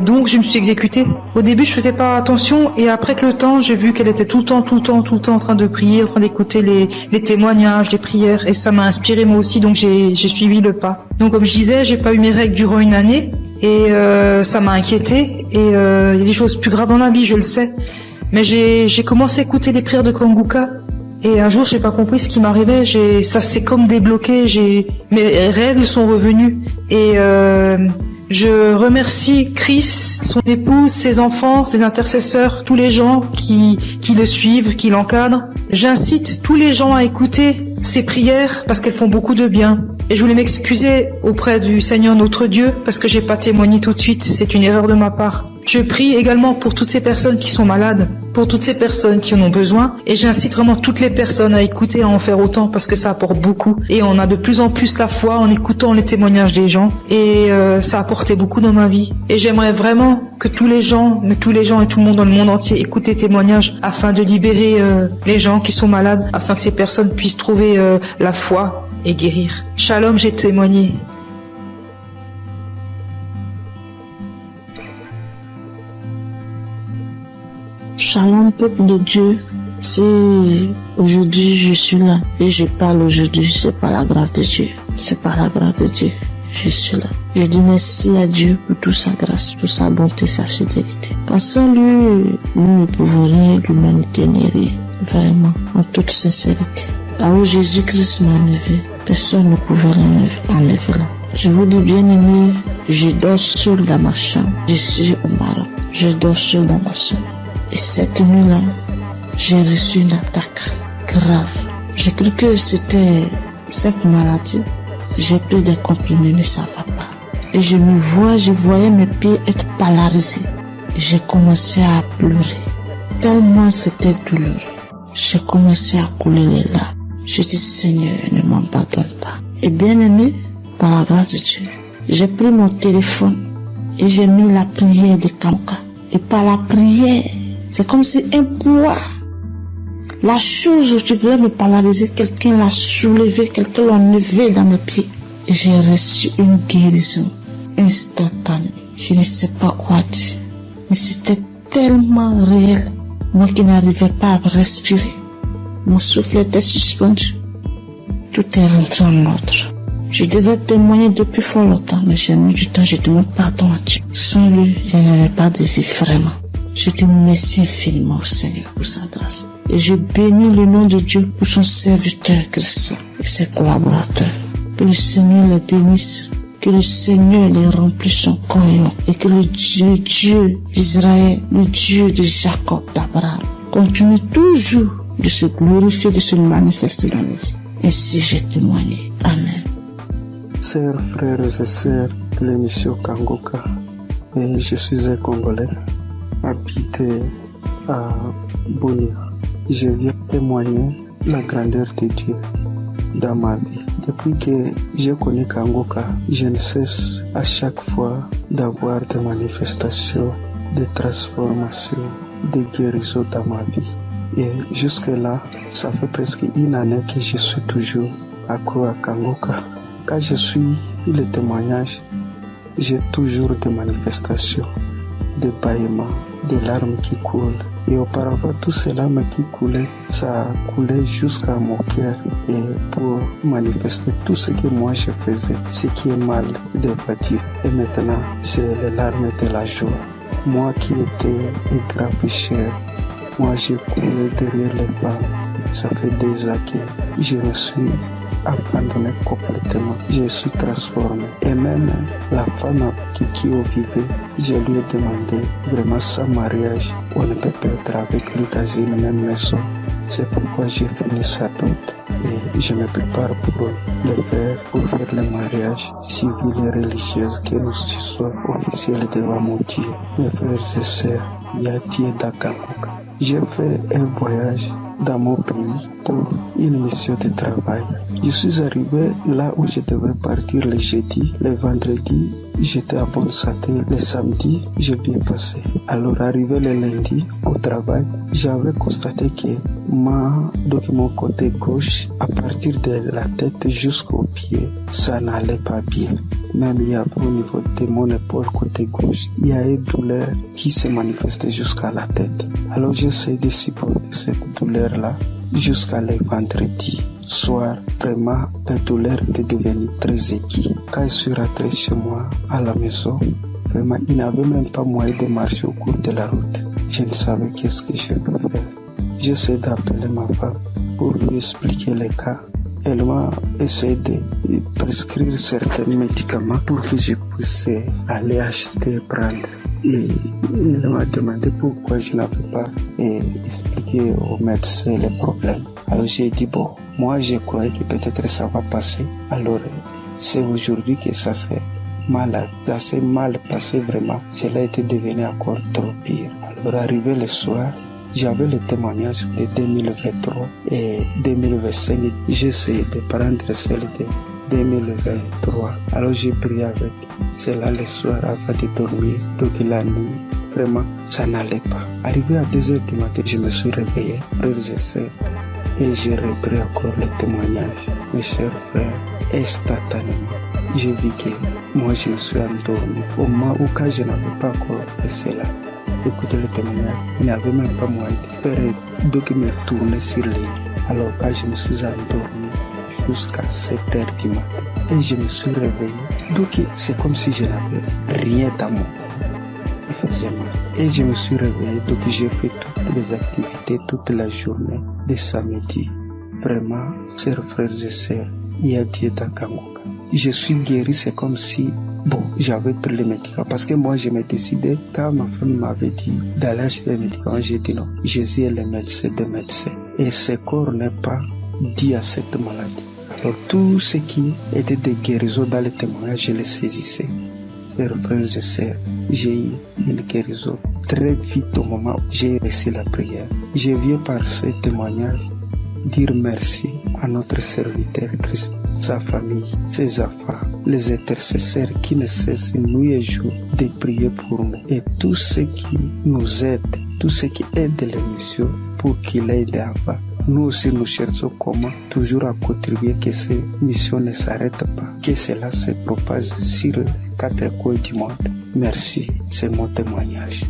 donc je me suis exécutée. Au début je faisais pas attention et après que le temps j'ai vu qu'elle était tout le temps en train de prier, en train d'écouter les témoignages, les prières et ça m'a inspiré moi aussi donc j'ai suivi le pas. Donc comme je disais j'ai pas eu mes règles durant une année et ça m'a inquiétée et il y a des choses plus graves dans la vie je le sais. Mais j'ai commencé à écouter les prières de Kanguka et un jour j'ai pas compris ce qui m'arrivait, ça s'est comme débloqué, mes règles sont revenues et je remercie Chris, son épouse, ses enfants, ses intercesseurs, tous les gens qui le suivent, qui l'encadrent. J'incite tous les gens à écouter ces prières parce qu'elles font beaucoup de bien. Et je voulais m'excuser auprès du Seigneur notre Dieu parce que j'ai pas témoigné tout de suite, c'est une erreur de ma part. Je prie également pour toutes ces personnes qui sont malades, pour toutes ces personnes qui en ont besoin et j'incite vraiment toutes les personnes à écouter, à en faire autant parce que ça apporte beaucoup et on a de plus en plus la foi en écoutant les témoignages des gens et ça a apporté beaucoup dans ma vie et j'aimerais vraiment que tous les gens et tout le monde dans le monde entier écoutent les témoignages afin de libérer les gens qui sont malades, afin que ces personnes puissent trouver la foi et guérir. Shalom, j'ai témoigné. Shalom, peuple de Dieu. Si aujourd'hui je suis là et je parle aujourd'hui, c'est par la grâce de Dieu. C'est par la grâce de Dieu. Je suis là. Je dis merci à Dieu pour toute sa grâce, pour sa bonté, sa fidélité. Sans lui, nous ne pouvons rien, l'humanité n'est rien. Vraiment, en toute sincérité. Là où Jésus-Christ m'a enlevé, personne ne pouvait l'enlever là. Je vous dis bien aimé, je dors seul dans ma chambre. Je suis au Maroc. Je dors seul dans ma chambre. Et cette nuit-là, j'ai reçu une attaque grave. J'ai cru que c'était cette maladie. J'ai pris des comprimés, mais ça va pas. Et je voyais mes pieds être paralysés. J'ai commencé à pleurer. Tellement c'était douloureux. J'ai commencé à couler les larmes. Je dis Seigneur, ne m'abandonne pas. Et bien aimé, par la grâce de Dieu, j'ai pris mon téléphone et j'ai mis la prière de Kanguka. Et par la prière, c'est comme si un poids, la chose qui voulait me paralyser, quelqu'un l'a soulevé, quelqu'un l'a enlevé dans mes pieds. Et j'ai reçu une guérison instantanée. Je ne sais pas quoi dire, mais c'était tellement réel. Moi qui n'arrivais pas à respirer, mon souffle était suspendu. Tout est rentré en ordre. Je devais témoigner depuis fort longtemps, mais j'ai mis du temps, je demande pardon à Dieu. Sans lui, je n'avais pas de vie vraiment. Je dis merci infiniment au Seigneur pour sa grâce. Et je bénis le nom de Dieu pour son serviteur Christ et ses collaborateurs. Que le Seigneur les bénisse, que le Seigneur les remplisse son cœur et que le Dieu d'Israël, le Dieu de Jacob, d'Abraham, continue toujours de se glorifier, de se manifester dans nos vies. Ainsi j'ai témoigné. Amen. Chers frères et sœurs de l'émission Kanguka, et je suis un Congolais, habité à Bunia. Je viens témoigner la grandeur de Dieu dans ma vie. Depuis que j'ai connu Kanguka, je ne cesse à chaque fois d'avoir des manifestations, des transformations, des guérisons dans ma vie. Et jusque-là, ça fait presque une année que je suis toujours accro à Kanguka. Quand je suis les témoignages, j'ai toujours des manifestations, des bâillements, des larmes qui coulent. Et auparavant, tous ces larmes qui coulaient, ça coulait jusqu'à mon cœur. Et pour manifester tout ce que moi je faisais, ce qui est mal de Dieu. Et maintenant, c'est les larmes de la joie. Moi qui étais un grand pécheur, moi j'ai coulé derrière les femmes. Ça fait des années que je me suis abandonné complètement. Je suis transformé. Et même la femme avec qui on vivait, je lui ai demandé, vraiment sans mariage, on ne peut pas être avec lui dans une même maison. C'est pourquoi j'ai fini sa dot et je me prépare pour faire le mariage civil et religieux que nous soyons officiels devant mon Dieu. Mes frères et sœurs, Yati et Dakanguka, j'ai fait un voyage dans mon pays pour une mission de travail. Je suis arrivé là où je devais partir le jeudi, le vendredi, j'étais à bonne santé, le samedi, j'ai bien passé. Alors arrivé le lundi au travail, j'avais constaté que mon côté gauche, à partir de la tête jusqu'au pied, ça n'allait pas bien. Même il y avait au niveau de mon épaule côté gauche, il y a une douleur qui se manifestait jusqu'à la tête. Alors j'essaie de supporter cette douleur-là jusqu'à le vendredi soir. Vraiment, la douleur était devenue très aiguë. Quand je suis rentré chez moi à la maison, vraiment, il n'avait même pas moyen de marcher au cours de la route. Je ne savais qu'est-ce que je peux faire. J'essaie d'appeler ma femme pour lui expliquer le cas. Elle m'a essayé de prescrire certains médicaments pour que je puisse aller acheter et prendre. Et elle m'a demandé pourquoi je n'avais pas expliqué au médecin les problèmes. Alors j'ai dit bon, moi je croyais que peut-être ça va passer. Alors c'est aujourd'hui que ça s'est mal passé vraiment. Cela était devenu encore trop pire. Alors arrivé le soir, j'avais le témoignage de 2023 et 2025. J'ai essayé de prendre celle de 2023. Alors j'ai prié avec cela le soir avant de dormir. Donc la nuit, vraiment, ça n'allait pas. Arrivé à 2h du matin, je me suis réveillé, frères et sœurs, et j'ai repris encore le témoignage. Mes chers frères, instantanément, j'ai vu que moi je me suis endormi. Au moment où quand je n'avais pas encore fait cela, écoutez le témoignage, il n'y avait même pas moyen de faire donc me tourner sur le lit. Alors quand je me suis endormi jusqu'à 7h du matin et je me suis réveillé, donc c'est comme si je n'avais rien dans mon corps. Il faisait mal. Et je me suis réveillé, donc j'ai fait toutes les activités toute la journée de samedi. Vraiment, chers frères et sœurs, il y a Dieu dans Kanguka. Je suis guéri, c'est comme si j'avais pris les médicaments. Parce que moi, je me décidais, quand ma femme m'avait dit d'aller acheter les médicaments, j'ai dit non. Jésus est le médecin des médecins. Et ce corps n'est pas dit à cette maladie. Alors, tout ce qui était de guérison dans les témoignages, je les saisissais. Chers frères et sœurs, j'ai eu une guérison très vite au moment où j'ai reçu la prière. Je viens par ce témoignage dire merci à notre serviteur Christ, sa famille, ses enfants, les intercesseurs qui ne cessent nuit et jour de prier pour nous et tous ceux qui nous aident, tous ceux qui aident l'émission pour qu'il aille avant. Nous aussi nous cherchons comment toujours à contribuer que ces missions ne s'arrêtent pas, que cela se propage sur les 4 coins du monde. Merci, c'est mon témoignage.